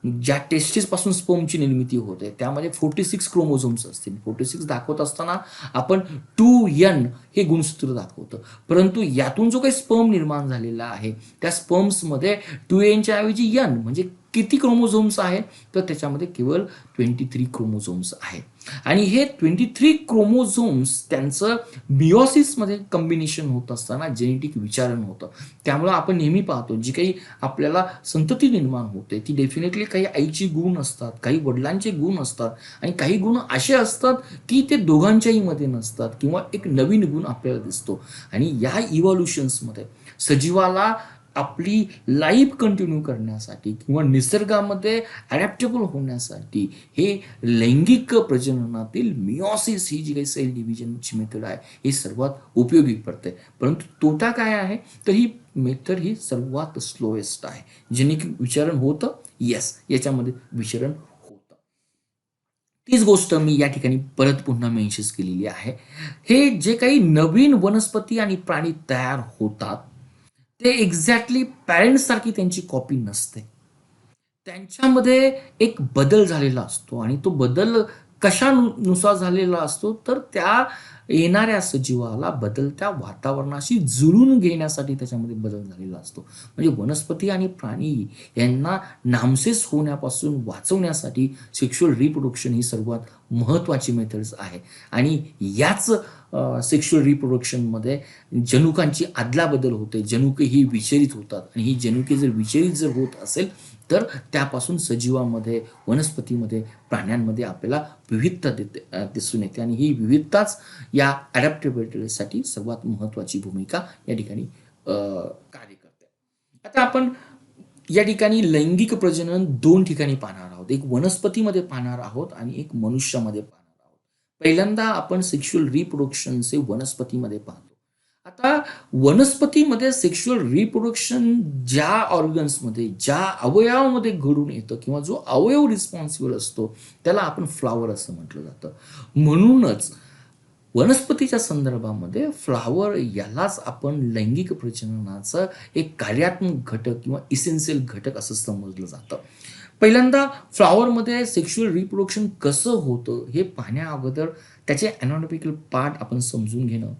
ज्या टेस्टिसपासून स्पर्मची निर्मिती होते त्यामध्ये 46 क्रोमोझोम्स असतील. 46 दाखवत असताना आपण 2n हे गुणसूत्र दाखवतं, परंतु यातून जो काही स्पर्म निर्माण झालेला आहे त्या स्पर्म्समध्ये 2nच्या ऐवजी n म्हणजे किती क्रोमोझोम्स आहेत तर त्याच्यामध्ये केवळ 23 क्रोमोझोम्स आहेत. आणि हे 23 क्रोमोझोम्स त्यांचं मिओसिसमध्ये कॉम्बिनेशन होत असताना जेनेटिक विचारण होतं. त्यामुळं आपण नेहमी पाहतो जी काही आपल्याला संतती निर्माण होते ती डेफिनेटली काही आईची गुण असतात, काही वडिलांचे गुण असतात आणि काही गुण असे असतात की ते दोघांच्याही मध्ये नसतात किंवा एक नवीन गुण आपल्याला दिसतो. आणि या इव्हॉल्युशन्समध्ये सजीवाला आपली लाईफ कंटिन्यू करण्यासाठी किंवा निसर्गामध्ये अडॅप्टेबल होण्यासाठी हे लैंगिक प्रजननातील मिओसिस ही जी काही सेल डिव्हिजनची मेथड आहे ही सर्वात उपयोगी पडते. परंतु तोटा काय आहे, तर ही मेथड ही सर्वात स्लोएस्ट आहे. जेणे की विचरण होतं, येस, याच्यामध्ये विचरण होतं. तीच गोष्ट मी या ठिकाणी परत पुन्हा मेन्शन केलेली आहे. हे जे काही नवीन वनस्पती आणि प्राणी तयार होतात ते एक्झॅक्टली पॅरेंट्स सारखी त्यांची कॉपी नसते. त्यांच्यामध्ये एक बदल झालेला असतो आणि तो बदल कशानुसार झालेला असतो, तर त्या येणाऱ्या सजीवाला बदलत्या वातावरणाशी जुळून घेण्यासाठी त्याच्यामध्ये बदल झालेला असतो. म्हणजे वनस्पती आणि प्राणी यांना नामशेष होण्यापासून वाचवण्यासाठी सेक्शुअल रिप्रोडक्शन ही सर्वात महत्त्वाची मेथड्स आहे. आणि याच सेक्शुअल रिप्रोडक्शनमध्ये जनुकांची अदलाबदल होते. जनुके ही विचलित होतात आणि ही जनुके जर विचलित जर होत असेल तर त्यापासून सजीवामध्ये, वनस्पतीमध्ये, प्राण्यांमध्ये आपल्याला विविधता दिसून येते आणि ही विविधताच या अडॅप्टेबिलिटीसाठी सर्वात महत्त्वाची भूमिका या ठिकाणी कार्य करते. आता आपण या ठिकाणी लैंगिक प्रजनन 2 ठिकाणी पाहणार आहोत. एक वनस्पतीमध्ये पाहणार आहोत आणि एक मनुष्यामध्ये पाहणार आहोत. पहिल्यांदा आपण सेक्शुअल रिप्रोडक्शनचे वनस्पतीमध्ये पाहतो. आता वनस्पतीमध्ये सेक्शुअल रिप्रोडक्शन ज्या ऑर्गन्समध्ये, ज्या अवयवामध्ये घडून येतं किंवा जो अवयव रिस्पॉन्सिबल असतो त्याला आपण फ्लॉवर असं म्हटलं जातं. म्हणूनच वनस्पतीच्या संदर्भामध्ये फ्लॉवर यालाच आपण लैंगिक प्रजननाचं एक कार्यात्मक घटक किंवा इसेन्शियल घटक असं समजलं जातं. पहिल्यांदा फ्लॉवरमध्ये सेक्शुअल रिप्रोडक्शन कसं होतं हे पाहण्या अगोदर त्याचे अॅनाटॉमिकल पार्ट आपण समजून घेणं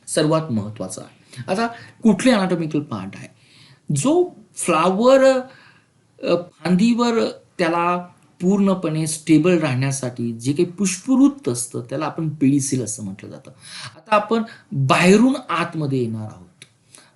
सर्वात महत्त्वाचं आहे. आता कुठले अॅनाटॉमिकल पार्ट आहे? जो फ्लॉवर फांदीवर त्याला पूर्णपणे स्टेबल राहण्यासाठी जे काही पुष्पवृत्त असतं त्याला आपण पेडिसिल असं म्हटलं जातं. आता आपण बाहेरून आतमध्ये येणार आहोत.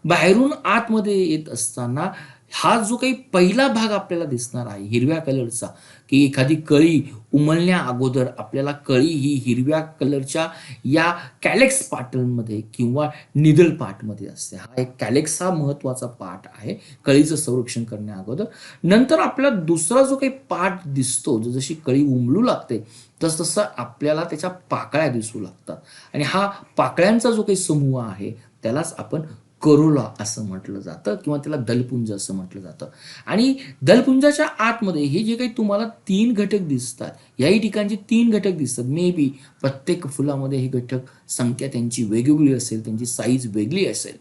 बाहेरून आतमध्ये येत असताना हा जो काही पहिला भाग आपल्याला दिसणार आहे हिरव्या कलरचा, की एखादी कळी उमलण्या अगोदर आपल्याला कळी ही हिरव्या कलरच्या या कॅलेक्स पार्टमध्ये किंवा निडल पार्टमध्ये असते. हा एक कॅलेक्स हा महत्त्वाचा पार्ट आहे कळीचं संरक्षण करण्या अगोदर. नंतर आपल्याला दुसरा जो काही पार्ट दिसतो, जशी कळी उमलू लागते तसतसं आपल्याला त्याच्या पाकळ्या दिसू लागतात आणि हा पाकळ्यांचा जो काही समूह आहे त्यालाच आपण करोला असं म्हटलं जातं किंवा त्याला दलपुंज असं म्हटलं जातं. आणि दलपुंजाच्या आतमध्ये हे जे काही तुम्हाला 3 घटक दिसतात, याही ठिकाणचे 3 घटक दिसतात. मे बी प्रत्येक फुलामध्ये हे घटक संख्या त्यांची वेगवेगळी असेल, त्यांची साईज वेगळी असेल.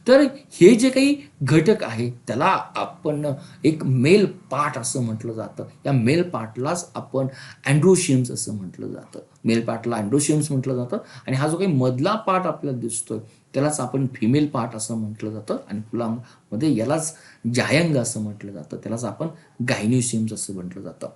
तर हे जे काही घटक आहे त्याला आपण एक मेल पार्ट असं म्हटलं जातं. या मेल पार्टलाच आपण अँड्रोशियम्स असं म्हटलं जातं. मेल पार्टला अँड्रोशियम्स म्हटलं जातं आणि हा जो काही मधला पार्ट आपल्याला दिसतोय त्यालाच आपण फिमेल पार्ट असं म्हटलं जातं आणि फुलामध्ये यालाच जायंग असं म्हटलं जातं. त्यालाच आपण गायनोशियम्स असं म्हटलं जातं.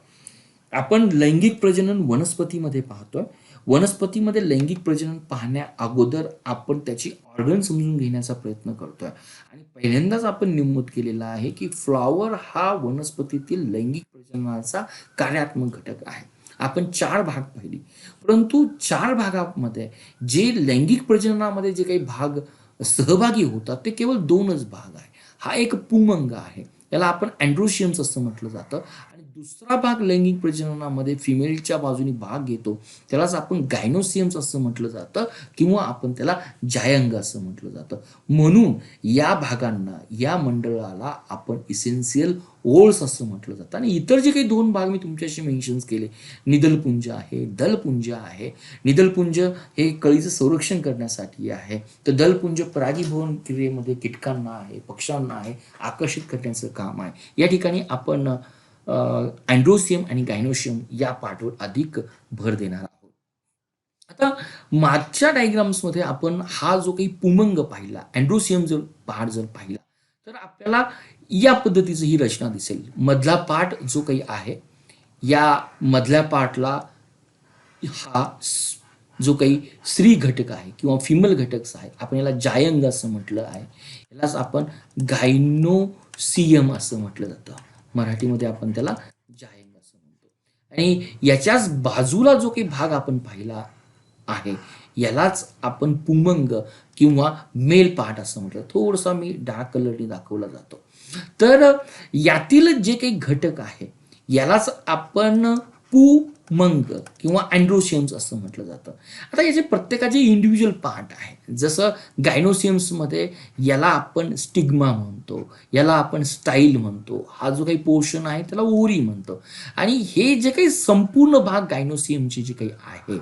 आपण लैंगिक प्रजनन वनस्पतीमध्ये पाहतोय. वनस्पतीमध्ये लैंगिक प्रजनन पाहण्या अगोदर आपण त्याची ऑर्गन समजून घेण्याचा प्रयत्न करतोय आणि पहिल्यांदाच आपण नमूद केलेला आहे की फ्लॉवर हा वनस्पतीतील लैंगिक प्रजननाचा कार्यात्मक घटक आहे. आपण 4 भाग पाहिले, परंतु 4 भागामध्ये जे लैंगिक प्रजननामध्ये जे काही भाग सहभागी होतात ते केवळ 2च भाग आहे. हा एक पुंमंग आहे, याला आपण अँड्रोशियम्स असं म्हटलं जातं आणि दुसरा भाग लैंगिक प्रजननामध्ये फिमेलच्या बाजूने भाग घेतो त्यालाच आपण गायनोसियम्स असं म्हटलं जातं किंवा आपण त्याला जायंग असं म्हटलं जातं. म्हणून या भागांना, या मंडळाला आपण इसेन्शियल ओल्स असं म्हटलं जातं. आणि इतर जे काही 2 भाग मी तुमच्याशी मेन्शन केले, निदलपुंज आहे, दलपुंज आहे. निदलपुंज हे कळीचं संरक्षण करण्यासाठी आहे, तर दलपुंज परागीभवन क्रियेमध्ये कीटकांना आहे, पक्ष्यांना आहे, आकर्षित करण्याचं काम आहे. या ठिकाणी आपण अँड्रोसियम आणि गायनोशियम या पार्टवर अधिक भर देणार आहोत. आता मागच्या डायग्राम्समध्ये आपण हा जो काही पुमंग पाहिला, अँड्रोसियम जर पार्ट जर पाहिला तर आपल्याला या पद्धतीची ही रचना दिसेल. मधला पार्ट जो काही आहे या मधल्या पार्टला हा जो काही स्त्री घटक आहे किंवा फिमेल घटक आहे, आपण याला जायंग असं म्हटलं आहे. यालाच आपण गायनोसियम असं म्हटलं जातं. मराठीमध्ये आपण त्याला जायंग असं म्हणतो. आणि याच्याच बाजूला जो काही भाग आपण पाहिला आहे यालाच आपण पुमंग किंवा मेल पार्ट असं म्हटलं. थोडासा मी डार्क कलरने दाखवला जातो. तर यातील जे काही घटक आहे यालाच आपण पुमंग किंवा अँड्रोसियम्स असं म्हटलं जातं. आता याचे प्रत्येकाचे इंडिव्हिज्युअल पार्ट आहे. जसं गायनोसियम्समध्ये याला आपण स्टिग्मा म्हणतो, याला आपण स्टाईल म्हणतो, हा जो काही पोर्शन आहे त्याला ओरी म्हणतो. आणि हे जे काही संपूर्ण भाग गायनोसियमचे जे काही आहे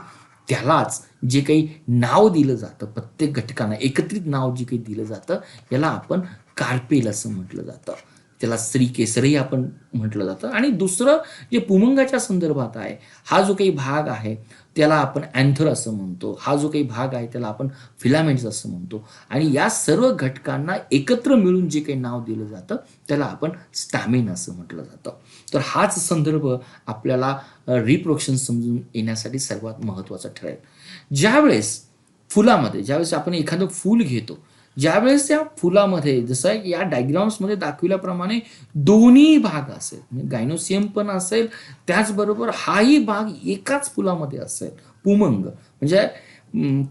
त्यालाच जे काही नाव दिलं जातं, प्रत्येक घटकांना एकत्रित नाव जे काही दिलं जातं याला आपण कार्पेल असं म्हटलं जातं. त्याला स्त्रीकेसरही आपण म्हटलं जातं. आणि दुसरं जे पुमंगाच्या संदर्भात आहे, हा जो काही भाग आहे त्याला आपण अँथर असं म्हणतो, हा जो काही भाग आहे त्याला आपण फिलामेंट्स असं म्हणतो. आणि या सर्व घटकांना एकत्र मिळून जे काही नाव दिलं जातं त्याला आपण स्टॅमिन असं म्हटलं जातं. तर हाच संदर्भ आपल्याला रिप्रोडक्शन समजून येण्यासाठी सर्वात महत्त्वाचा ठरेल. ज्यावेळेस फुलामध्ये ज्यावेळेस आपण एखादं फूल घेतो, ज्यावेळेस त्या फुलामध्ये जसं या डायग्राम्समध्ये दाखविल्याप्रमाणे दोन्ही भाग असेल, म्हणजे गायनोसियम पण असेल, त्याचबरोबर हाही भाग एकाच फुलामध्ये असेल, पुमंग म्हणजे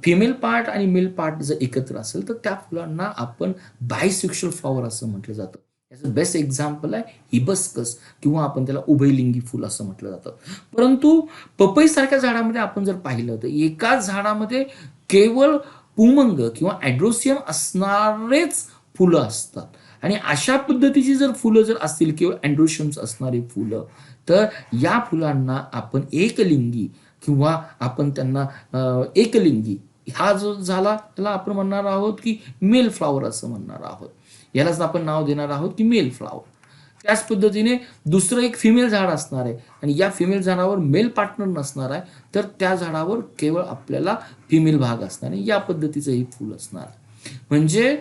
फिमेल पार्ट आणि मेल पार्ट जर एकत्र असेल तर त्या फुलांना आपण बायसेक्शुअल फ्लॉवर असं म्हटलं जातं. याचं बेस्ट एक्झाम्पल आहे हिबस्कस किंवा आपण त्याला उभयलिंगी फुल असं म्हटलं जातं. परंतु पपई सारख्या झाडामध्ये आपण जर पाहिलं तर एकाच झाडामध्ये केवळ पुमंग किंवा ॲड्रोसियम असणारेच फुलं असतात. आणि अशा पद्धतीची जर फुलं जर असतील केवळ अँड्रोशियम्स असणारी फुलं तर या फुलांना आपण एकलिंगी किंवा आपण त्यांना एकलिंगी हा जो झाला त्याला आपण म्हणणार आहोत की मेल फ्लॉवर असं म्हणणार आहोत. यालाच आपण नाव देणार आहोत की मेल फ्लॉवर. त्याच पद्धतीने दुसरं एक फिमेल झाड असणार आहे आणि या फिमेल झाडावर मेल पार्टनर नसणार आहे तर त्या झाडावर केवळ आपल्याला फिमेल भाग असणार आहे. या पद्धतीचं हे फुल असणार आहे. म्हणजे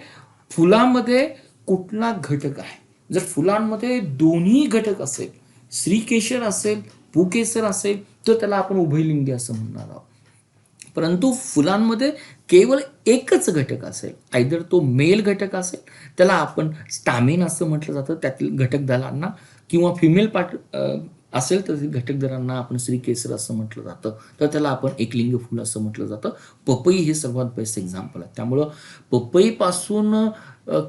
फुलामध्ये कुठला घटक आहे, जर फुलांमध्ये दोन्ही घटक असेल, श्रीकेशर असेल, पुकेसर असेल तर त्याला आपण उभयलिंगी असं म्हणणार आहोत. परंतु फुलांमध्ये केवळ एकच घटक असेल, आयदर तो मेल घटक असेल त्याला आपण स्टॅमिन असं म्हटलं जातं त्यातील घटकदलांना, किंवा फिमेल पार्ट असेल तर घटकदलांना आपण श्रीकेसर असं म्हटलं जातं तर त्याला आपण एकलिंग फुल असं म्हटलं जातं. पपई हे सर्वात बेस्ट एक्झाम्पल आहे. त्यामुळं पपईपासून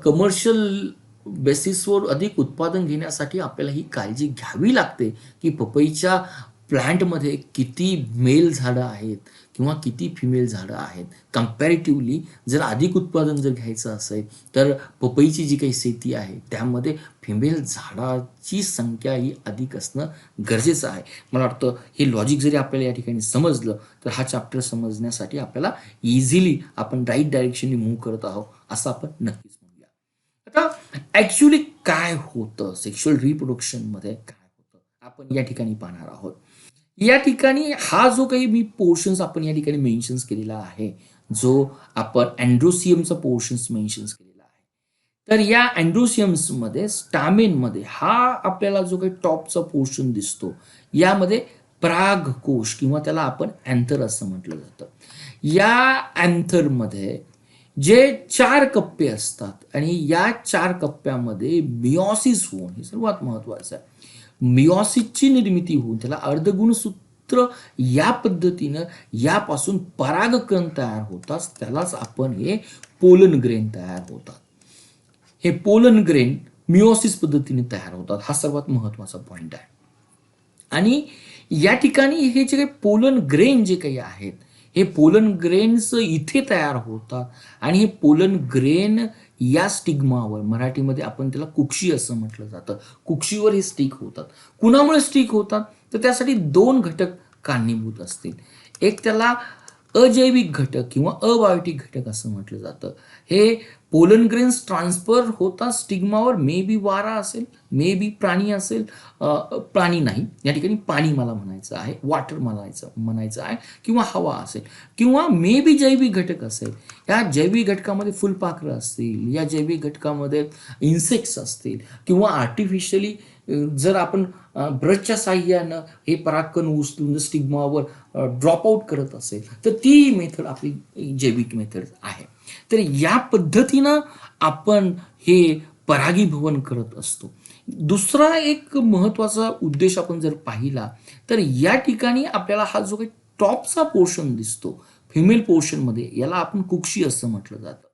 कमर्शियल बेसिसवर अधिक उत्पादन घेण्यासाठी आपल्याला ही काळजी घ्यावी लागते की पपईच्या प्लांटमध्ये किती मेल झाडं आहेत किंवा किती फिमेल झाडं आहेत. कम्पॅरेटिव्हली जर अधिक उत्पादन जर घ्यायचं असेल तर पपईची जी काही शेती आहे त्यामध्ये फिमेल झाडाची संख्या ही अधिक असणं गरजेचं आहे. मला वाटतं हे लॉजिक जरी आपल्याला या ठिकाणी समजलं तर हा चॅप्टर समजण्यासाठी आपल्याला इझिली आपण राईट डायरेक्शननी मूव्ह करत आहोत असं आपण नक्कीच म्हणूया. आता ॲक्च्युली काय होतं सेक्शुअल रिप्रोडक्शनमध्ये, काय होतं आपण या ठिकाणी पाहणार आहोत. या ठिकाणी हा जो काही मी पोर्शन्स आपण या ठिकाणी मेन्शन्स केलेला आहे, जो आपण अँड्रोसियमचा पोर्शन्स मेन्शन्स केलेला आहे, तर या अँड्रोसियम्समध्ये स्टॅमेनमध्ये हा आपल्याला जो काही टॉपचा पोर्शन दिसतो यामध्ये परागकोश किंवा त्याला आपण अँथर असं म्हटलं जातं. या अँथरमध्ये जे 4 कप्पे असतात आणि या 4 कप्प्यामध्ये मिओसिस होऊन, हे सर्वात महत्वाचं आहे, मिओसिसची निर्मिती होऊन त्याला अर्धगुणसूत्र या पद्धतीनं यापासून परागकण तयार होतात. त्यालाच आपण हे पोलन ग्रेन तयार होतात. हे पोलन ग्रेन मिओसिस पद्धतीने तयार होतात. हा सर्वात महत्वाचा पॉइंट आहे. आणि या ठिकाणी हे जे काही पोलन ग्रेन जे काही आहेत हे पोलन ग्रेन्स इथे तयार होतात आणि हे पोलन ग्रेन या स्टिग्मावर, मराठीमध्ये आपण त्याला कुक्षी असं म्हटलं जातं, कुक्षीवर हे स्टिक होतात. कुणामुळे स्टिक होतात तर त्यासाठी 2 घटक कारणीभूत असतील. एक त्याला अजैविक घटक किंवा अबायोटिक घटक असं म्हटलं जातं. हे पोलन ग्रेन्स ट्रान्सफर होतात स्टिग्मावर, मे बी वारा असेल, मे बी प्राणी असेल, प्राणी नाही या ठिकाणी पाणी मला म्हणायचं आहे, वॉटर म्हणायचं आहे, किंवा हवा असेल, किंवा मे बी जैविक घटक असेल. या जैविक घटकामध्ये फुलपाखरं असतील, या जैविक घटकामध्ये इन्सेक्ट्स असतील, किंवा आर्टिफिशियली जर आपण ब्रशच्या साह्यानं हे परागकण उचलून स्टिग्मावर ड्रॉप आउट करत असेल तर ती मेथड आपली जैविक मेथड आहे. तर या पद्धतीनं आपण हे परागीभवन करत असतो. दुसरा एक महत्वाचा उद्देश आपण जर पाहिला तर या ठिकाणी आपल्याला हा जो काही टॉपचा पोर्शन दिसतो फिमेल पोर्शनमध्ये याला आपण कुक्षी असं म्हटलं जातं.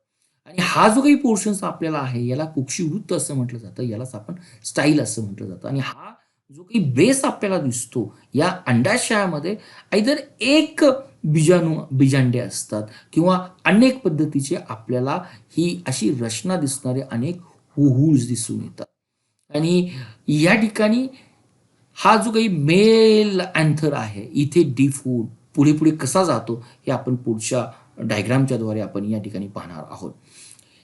आणि हा जो काही पोर्शन्स आपल्याला आहे याला कुक्षी वृत्त असं म्हटलं जातं, यालाच आपण स्टाईल असं म्हटलं जातं. आणि हा जो काही बेस आपल्याला दिसतो या अंडाशयामध्ये आयदर एक बीजांडे असतात किंवा अनेक पद्धतीचे आपल्याला ही अशी रचना दिसणारे अनेक हुहुल्स दिसून येतात. आणि या ठिकाणी हा जो काही मेल अँथर आहे इथे डिफूड पुढे पुढे कसा जातो हे आपण पुढच्या डायग्रामच्या द्वारे आपण या ठिकाणी पाहणार आहोत.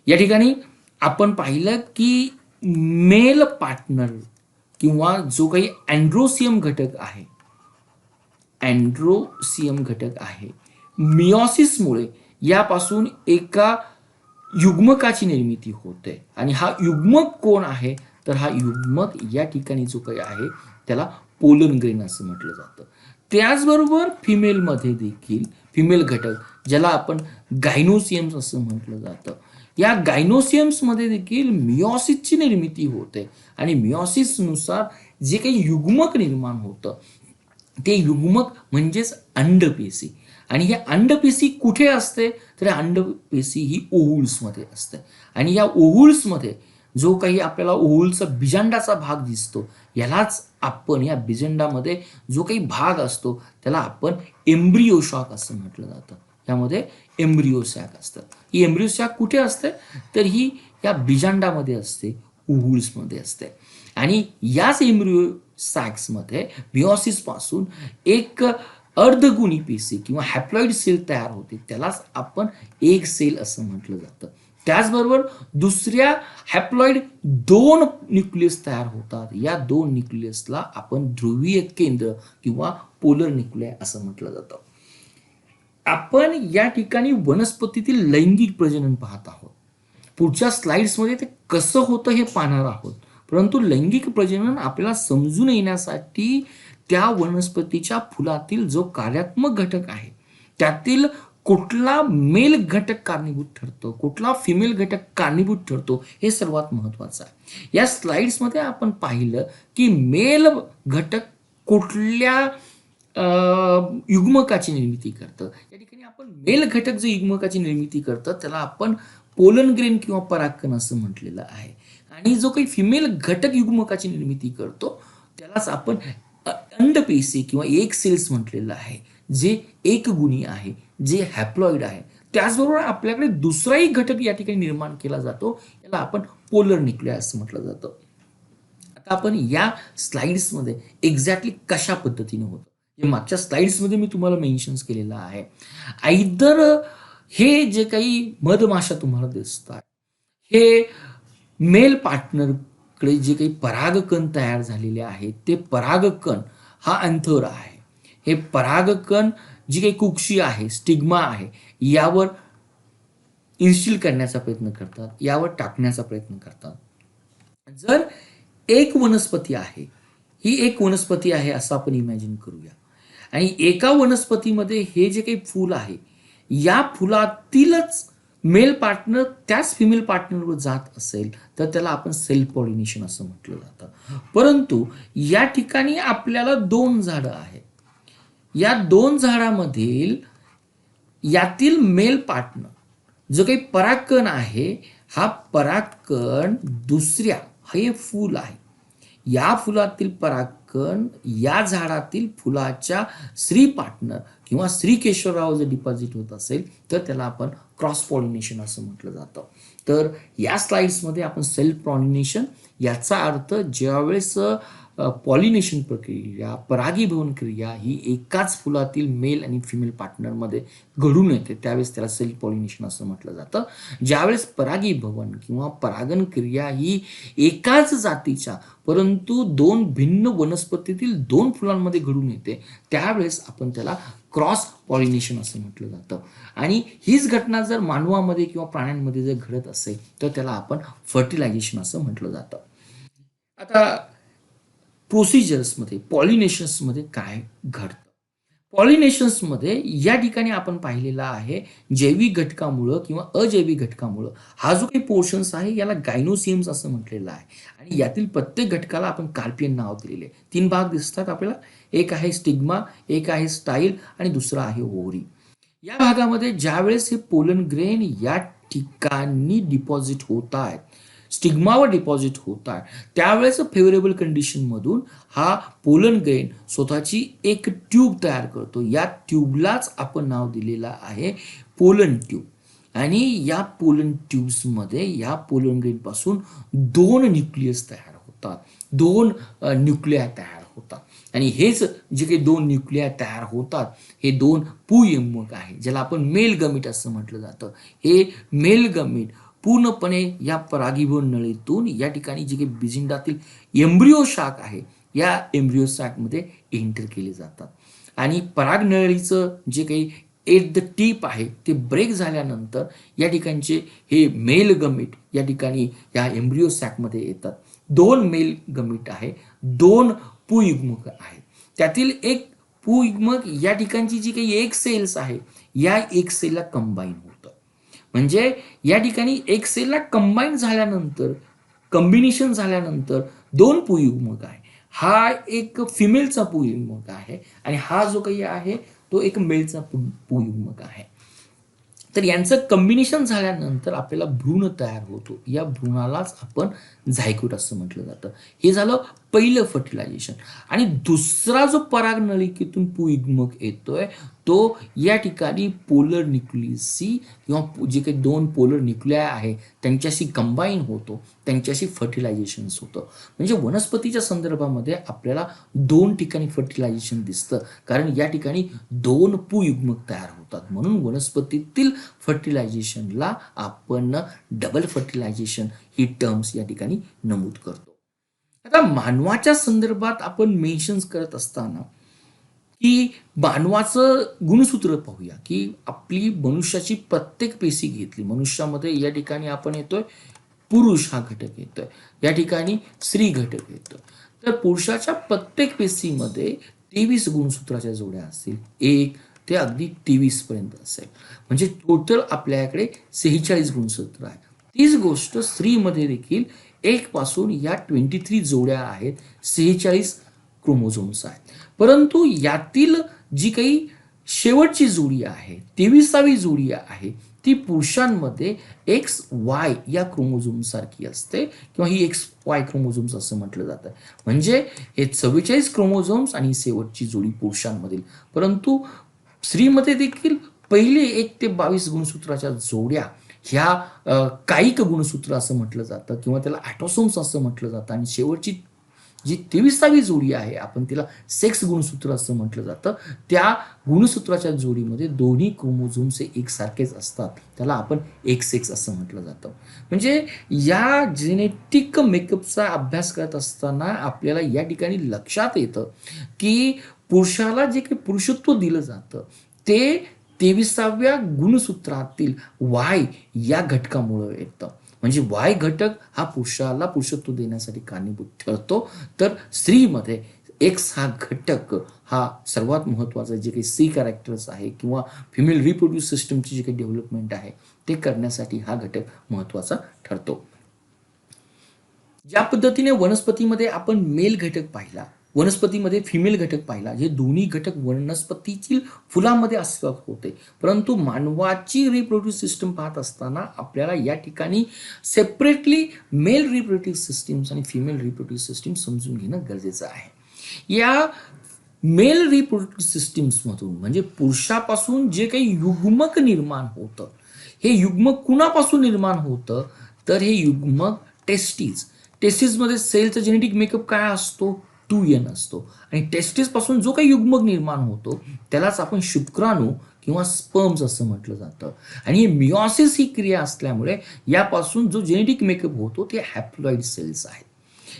या ठिकाणी आपण पाहिलं की मेल पार्टनर किंवा जो काही अँड्रोसियम घटक आहे, अँड्रोसियम घटक आहे, मिओसिसमुळे यापासून एका युग्मकाची निर्मिती होते. आणि हा युग्मक कोण आहे तर हा युग्मक या ठिकाणी जो काही आहे त्याला पोलन ग्रेन असं म्हटलं जातं. त्याचबरोबर फिमेलमध्ये देखील फिमेल घटक ज्याला आपण गायनोसियम्स असं म्हटलं जातं, या गायनोसियम्समध्ये देखील मिओसिसची निर्मिती होते. आणि मिओसिसनुसार जे काही युग्मक निर्माण होतं ते युग्मक म्हणजेच अंडपेशी. आणि हे अंडपेशी कुठे असते तर अंडपेशी ही ओव्हुल्समध्ये असते. आणि या ओव्हुल्समध्ये जो काही आपल्याला ओव्हुलचा बिजांडाचा भाग दिसतो यालाच आपण या बिजांडामध्ये जो काही भाग असतो त्याला आपण एम्ब्रियो शॉक असं म्हटलं जातं. यामध्ये एम्ब्रियो सॅक असतं. ही एम्ब्रियो सॅक कुठे असते तर ही या बिजांडामध्ये असते, ओव्हुल्समध्ये असते. आणि याच एम्ब्रियो सॅक्समध्ये मिओसिस पासून एक अर्धगुणी पेशी किंवा हॅप्लॉइड सेल तयार होते, त्यालाच आपण एक सेल असं म्हटलं जातं. त्याचबरोबर दुसऱ्या हॅप्लॉइड 2 न्यूक्लियस तयार होतात. या 2 न्यूक्लियसला आपण ध्रुवीय केंद्र किंवा पोलर न्यूक्लिय असं म्हटलं जातं. आपण या ठिकाणी वनस्पतीतील लैंगिक प्रजनन पाहत आहोत. पुढच्या स्लाइड्समध्ये ते कसं होतं हे पाहणार आहोत. परंतु लैंगिक प्रजनन आपल्याला समजून येण्यासाठी त्या वनस्पतीच्या फुलातील जो कार्यात्मक घटक आहे त्यातील कुठला मेल घटक कारणीभूत ठरतो, कुठला फिमेल घटक कारणीभूत ठरतो हे सर्वात महत्वाचं आहे. या स्लाइड्समध्ये आपण पाहिलं की मेल घटक कुठल्या युग्मकाची निर्मिती करतं. या ठिकाणी आपण मेल घटक जे युग्मकाची निर्मिती करतं त्याला आपण पोलन ग्रेन किंवा परागकण असं म्हटलेलं आहे. आणि जो काही फिमेल घटक युग्मकाची निर्मिती करतो त्यालाच आपण अंडपेशी किंवा एक सेल्स म्हटलेलं आहे, जे एक गुणी आहे, जे हॅप्लॉइड आहे. त्याचबरोबर आपल्याकडे दुसराही घटक या ठिकाणी निर्माण केला जातो, याला आपण पोलर न्यूक्लिय असं म्हटलं जातं. आता आपण या स्लाइड्समध्ये एक्झॅक्टली कशा पद्धतीने होतं जे मागच्या स्लाइड्समध्ये मी तुम्हाला मेन्शन्स केलेलं आहे. आयदर हे जे काही मधमाशा तुम्हाला दिसतात हे मेल पार्टनरकडे जे काही परागकण तयार झालेले आहेत ते परागकण हा अँथर आहे. हे परागकण जी काही कुक्षी आहे, स्टिग्मा आहे, यावर इन्स्टिल करण्याचा प्रयत्न करतात, यावर टाकण्याचा प्रयत्न करतात. जर एक वनस्पती आहे, ही एक वनस्पती आहे असं आपण इमॅजिन करूया. आणि एका वनस्पतीमध्ये हे जे काही फूल आहे या फुलातीलच मेल पार्टनर त्याच फिमेल पार्टनरवर जात असेल तर त्याला आपण सेल्फ पॉलिनेशन असं म्हटलं जातं. परंतु या ठिकाणी आपल्याला 2 झाडं आहेत. या 2 झाडामधील यातील मेल पार्टनर जो काही परागकण आहे हा परागकण दुसऱ्या, हे फूल आहे, या फुलातील परागकण या झाडातील फुलाच्या स्त्री पार्टनर किंवा स्त्री केशवराव जर डिपॉझिट होत असेल तर त्याला आपण क्रॉस पॉलिनेशन असं म्हटलं जातं. तर या स्लाइड्समध्ये आपण सेल्फ पॉलिनेशन याचा अर्थ ज्यावेळेस पॉलिनेशन प्रक्रिया, परागीभवन क्रिया ही एकाच फुलातील मेल आणि फिमेल पार्टनरमध्ये घडून येते त्यावेळेस त्याला सेल्फ पॉलिनेशन असं म्हटलं जातं. ज्यावेळेस परागीभवन किंवा परागन क्रिया ही एकाच जातीच्या परंतु 2 भिन्न वनस्पतीतील 2 फुलांमध्ये घडून येते त्यावेळेस आपण त्याला क्रॉस पॉलिनेशन असं म्हटलं जातं. आणि हीच घटना जर मानवामध्ये किंवा प्राण्यांमध्ये जर घडत असेल तर त्याला आपण फर्टिलायझेशन असं म्हटलं जातं. आता प्रोसिजर्समध्ये पॉलिनेशन्समध्ये काय घडतं? पॉलिनेशन्समध्ये या ठिकाणी आपण पाहिलेला आहे जैविक घटकामुळं किंवा अजैविक घटकामुळं हा जो काही पोर्शन्स आहे याला गायनोसियम्स असं म्हटलेलं आहे. आणि यातील प्रत्येक घटकाला आपण कार्पियन नाव दिलेले. 3 भाग दिसतात आपल्याला. एक आहे स्टिग्मा, एक आहे स्टाईल आणि दुसरा आहे ओव्हरी. या भागामध्ये ज्यावेळेस हे पोलन ग्रेन या ठिकाणी डिपॉझिट होत आहेत, स्टिग्मावर डिपॉझिट होत आहे, त्यावेळेस फेवरेबल कंडिशन मधून हा पोलन ग्रेन स्वतःची एक ट्यूब तयार करतो. या ट्यूबलाच आपण नाव दिलेलं आहे पोलन ट्यूब. आणि या पोलन ट्यूब्समध्ये या पोलन ग्रेन पासून 2 न्यूक्लियस तयार होतात, 2 न्यूक्लिया तयार होतात. आणि हेच जे काही 2 न्यूक्लिया तयार होतात हे 2 पुयंमक आहे, ज्याला आपण मेल गमीट असं म्हटलं जातं. हे मेल गमीट पूर्णपणे या परागीभवन नळीतून या ठिकाणी जे काही बिजिंडातील एम्ब्रिओ शाक आहे या एम्ब्रिओ शाकमध्ये एंटर केले जातात. आणि परागनळीचं जे काही एट द टीप आहे ते ब्रेक झाल्यानंतर या ठिकाणचे हे मेल गमीट या ठिकाणी या एम्ब्रिओ सॅकमध्ये येतात. 2 मेल गमीट आहे, 2 पुयुग्मक आहे. त्यातील एक पुयुग्मक या ठिकाणची जी काही एक सेल्स आहे या एक सेलला कंबाईन होतं. म्हणजे या ठिकाणी एक सेलला कंबाईन झाल्यानंतर, कॉम्बिनेशन झाल्यानंतर 2 पुयुग्मक आहे. हा एक फिमेलचा पुयुग्मक आहे आणि हा जो काही आहे तो एक मेलचा पुयुग्मक आहे. तर यांचं कॉम्बिनेशन झाल्यानंतर आपल्याला भ्रूण तयार होतो. या भ्रूणालाच आपण झायगोट असं म्हटलं जातं. हे झालं पहिलं फर्टिलायझेशन. आणि दुसरा जो परागनलिकेतून पुयुग्मक येतोय तो या ठिकाणी पोलर न्यूक्लियसशी किंवा जे काही 2 पोलर न्यूक्लिया आहे त्यांच्याशी कंबाईन होतो, त्यांच्याशी फर्टिलायझेशन होतं. म्हणजे वनस्पतीच्या संदर्भामध्ये आपल्याला 2 ठिकाणी फर्टिलायझेशन दिसतं, कारण या ठिकाणी 2 पुयुग्मक तयार होतात. म्हणून वनस्पतीतील फर्टिलायझेशनला आपण डबल फर्टिलायझेशन ही टर्म्स या ठिकाणी नमूद करतो. आता मानवाच्या संदर्भात आपण मेन्शन्स करत असताना की मानवाचं गुणसूत्र पाहूया, की आपली मनुष्याची प्रत्येक पेशी घेतली, मनुष्यामध्ये या ठिकाणी आपण येतोय पुरुष हा घटक येतोय, या ठिकाणी स्त्री घटक येतोय. तर पुरुषाच्या प्रत्येक पेशीमध्ये 23 गुणसूत्राच्या जोड्या असतील, 1 ते अगदी 23 पर्यंत असेल. म्हणजे टोटल आपल्याकडे 46 गुणसूत्र आहे. तीच गोष्ट स्त्रीमध्ये देखील 1 पासून या 23 जोड्या आहेत, 46 क्रोमोझोम्स आहेत. परंतु यातील जी काही शेवटची जोडी आहे, 23वी जोडी आहे, ती पुरुषांमध्ये एक्स वाय या क्रोमोझोम सारखी असते किंवा ही एक्स वाय क्रोमोझोम्स असं म्हटलं जातं. म्हणजे हे 44 क्रोमोझोम्स आणि शेवटची जोडी पुरुषांमधील. परंतु स्त्रीमध्ये देखील पहिले 1 ते 22 गुणसूत्राच्या जोड्या ह्या कायिक गुणसूत्र असं म्हटलं जातं किंवा त्याला ॲटोसोम्स असं म्हटलं जातं. आणि शेवटची जी 23वी जोडी आहे आपण तिला सेक्स गुणसूत्र असं म्हटलं जातं. त्या गुणसूत्राच्या जोडीमध्ये दोन्ही क्रोमोझोम्स एकसारखेच असतात, त्याला आपण एक्स एक्स असं म्हटलं जातं. म्हणजे या जेनेटिक मेकअपचा अभ्यास करत असताना आपल्याला या ठिकाणी लक्षात येतं की पुरुषाला जे काही पुरुषत्व दिलं जातं ते 23व्या गुणसूत्रातील वाय या घटकामुळे येतं. म्हणजे वाय घटक हा पुरुषाला पुरुषत्व देण्यासाठी कारणीभूत ठरतो. तर स्त्रीमध्ये एक्स हा घटक हा सर्वात महत्त्वाचा जे काही सी कॅरेक्टर्स आहे किंवा फिमेल रिप्रोड्यूस सिस्टमची जी काही डेव्हलपमेंट आहे ते करण्यासाठी हा घटक महत्त्वाचा ठरतो. ज्या पद्धतीने वनस्पतीमध्ये आपण मेल घटक पाहिला, वनस्पतीमध्ये फिमेल घटक पाहिला, हे दोन्ही घटक वनस्पतीतील फुलामध्ये अस्तित्वात होते. परंतु मानवाची रिप्रोड्यूस सिस्टम पाहत असताना आपल्याला या ठिकाणी सेपरेटली मेल रिप्रोड्यूस सिस्टीम्स आणि फिमेल रिप्रोड्यूस सिस्टीम समजून घेणं गरजेचं आहे. या मेल रिप्रोड्यूस सिस्टीम्समधून म्हणजे पुरुषापासून जे काही युग्मक निर्माण होतं, हे युग्मक कुणापासून निर्माण होतं तर हे युग्मक टेस्टिसमध्ये सेलचं जेनेटिक मेकअप काय असतो, 2n असतो. आणि टेस्टिस पासून जो काही युग्मक निर्माण होतो त्यालाच आपण शुक्राणू किंवा स्पर्म्स असं म्हटलं जातं. आणि मिओसिस ही क्रिया असल्यामुळे यापासून जो जेनेटिक मेकअप होतो ते हॅप्लॉइड सेल्स आहेत.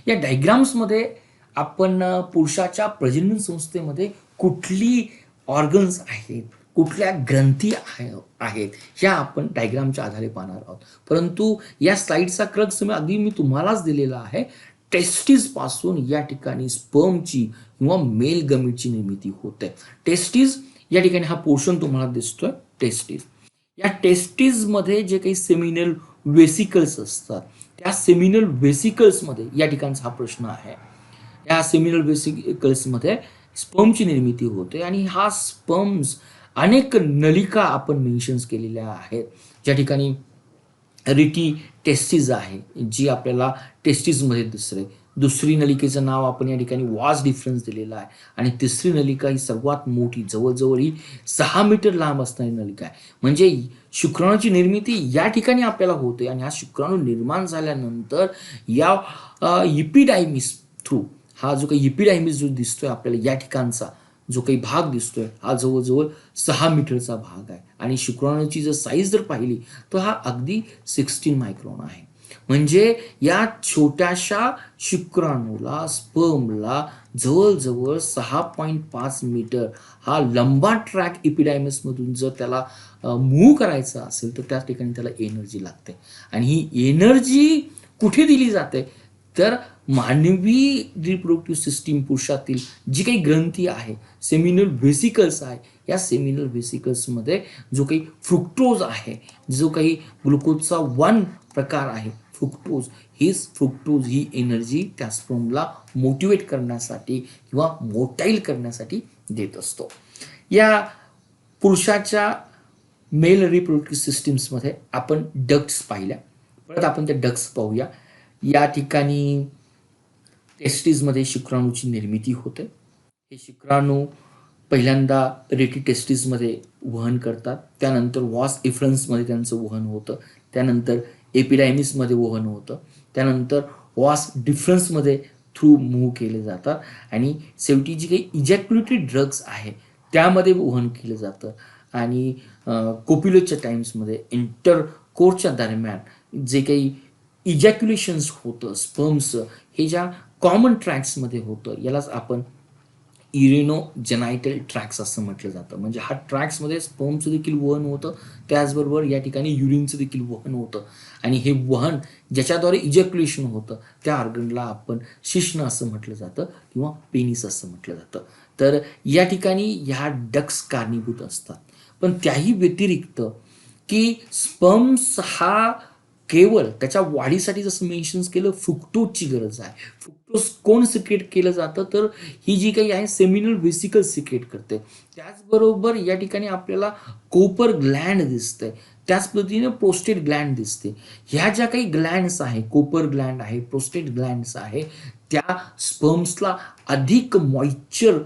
या डायग्राम्समध्ये आपण पुरुषाच्या प्रजनन संस्थेमध्ये कुठली ऑर्गन्स आहेत, कुठल्या ग्रंथी आहेत ह्या आपण डायग्रामच्या आधारे पाहणार आहोत. परंतु या स्लाइडचा क्रक्स अगदी मी तुम्हालाच दिलेला आहे. टेस्टिस पासून या ठिकाणी स्पर्मची किंवा मेल गमीटची निर्मिती होते. टेस्टिस या ठिकाणी हा पोर्शन तुम्हाला दिसतोय टेस्टिस. या टेस्टिसमध्ये जे काही सेमिनल वेसिकल्स असतात त्या सेमिनल वेसिकल्समध्ये या ठिकाणचा हा प्रश्न आहे. या सेमिनल वेसिकल्समध्ये स्पर्मची निर्मिती होते आणि हा स्पर्म्स अनेक नलिका आपण मेन्शन्स केलेल्या आहेत, ज्या ठिकाणी रिटी टेस्टिस आहे, जी आपल्याला टेस्टिसमध्ये दिसते. दुसरी नलिकेचं नाव आपण या ठिकाणी वास डिफरन्स दिलेला आहे आणि तिसरी नलिका ही सर्वात मोठी, जवळजवळ ही 6 मीटर लांब असणारी नलिका आहे. म्हणजे शुक्राणूची निर्मिती या ठिकाणी आपल्याला होते आणि हा शुक्राणू निर्माण झाल्यानंतर या इपिडायमिस थ्रू, हा जो काही इपिडायमिस जो दिसतोय आपल्याला या ठिकाणचा जो काही भाग दिसतोय, हा जवळजवळ 6 मीटरचा भाग आहे आणि शुक्राणूची जर साईज जर पाहिली तर हा अगदी 16 मायक्रॉन आहे. म्हणजे या छोट्याशा शुक्राणूला, स्पर्मला जवळजवळ 6.5 मीटर हा लंबा ट्रॅक इपिडायमिसमधून जर त्याला मूव्ह करायचा असेल तर त्या ठिकाणी त्याला एनर्जी लागते आणि ही एनर्जी कुठे दिली जाते तर मानवी रिप्रोडक्टिव्ह सिस्टीम पुरुषातील जी काही ग्रंथी आहे, सेमिनल व्हेसिकल्स आहे, या सेमिनल व्हेसिकल्समध्ये जो काही फ्रुक्टोज आहे, जो काही ग्लुकोजचा 1 प्रकार आहे फ्रुक्टोज ही एनर्जी त्या स्पर्मला मोटिवेट करण्यासाठी किंवा मोटाईल करण्यासाठी देत असतो. या पुरुषाच्या मेल रिप्रोडक्टिव्ह सिस्टीम्समध्ये आपण डक्ट्स पाहिल्या. परत आपण त्या डक्ट्स पाहूया. या ठिकाणी टेस्टिसमध्ये शुक्राणूची निर्मिती होते. हे शुक्राणू पहिल्यांदा रेटी टेस्टिसमध्ये वहन करतात, त्यानंतर वॉस इफ्रन्समध्ये त्यांचं वहन होतं, त्यानंतर एपिडायमिसमध्ये वहन होतं, त्यानंतर वॉस डिफरन्समध्ये थ्रू मूव्ह केले जातात आणि शेवटी जी काही इजॅक्युलेटरी ड्रग्स आहे त्यामध्ये वहन केलं जातं आणि कोप्युलेटच्या टाइम्समध्ये इंटरकोर्सच्या दरम्यान जे काही इजॅक्युलेशन्स होतं स्पर्म्सचं, हे ज्या कॉमन ट्रॅक्समध्ये होतं यालाच आपण इरेनोजेनायटल ट्रॅक्स असं म्हटलं जातं. म्हणजे हा ट्रॅक्समध्ये स्पर्मचं देखील वहन होतं, त्याचबरोबर या ठिकाणी युरिनचं देखील वहन होतं आणि हे वहन ज्याच्याद्वारे इजॅक्युलेशन होतं त्या ऑर्गनला आपण शिश्न असं म्हटलं जातं किंवा पेनिस असं म्हटलं जातं. तर या ठिकाणी ह्या डक्स कारणीभूत असतात. पण त्याही व्यतिरिक्त की स्पर्म्स हा केवळ त्याच्या वाढीसाठी जसं मेन्शन्स केलं फ्रुक्टोजची गरज आहे. फ्रुक्टोज कोण सिक्रेट केलं जातं तर ही जी काही आहे सेमिनल व्हेसिकल सिक्रेट करते. त्याचबरोबर या ठिकाणी आपल्याला कोपर ग्लँड दिसते, त्याच पद्धतीने प्रोस्टेट ग्लँड दिसते. ह्या ज्या काही ग्लँड्स आहे, कोपर ग्लँड आहे, प्रोस्टेट ग्लँड्स आहे, त्या स्पर्म्सला अधिक मॉइश्चर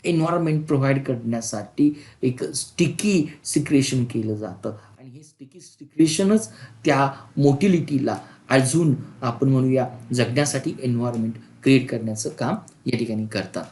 एन्व्हायरमेंट प्रोव्हाइड करण्यासाठी एक स्टिकी सिक्रेशन केलं जातं आणि हे स्टिकी सिक्रेशनच त्या मोटिलिटीला अजून आपण म्हणूया जगण्यासाठी एन्व्हायरमेंट क्रिएट करण्याचं काम या ठिकाणी करतात.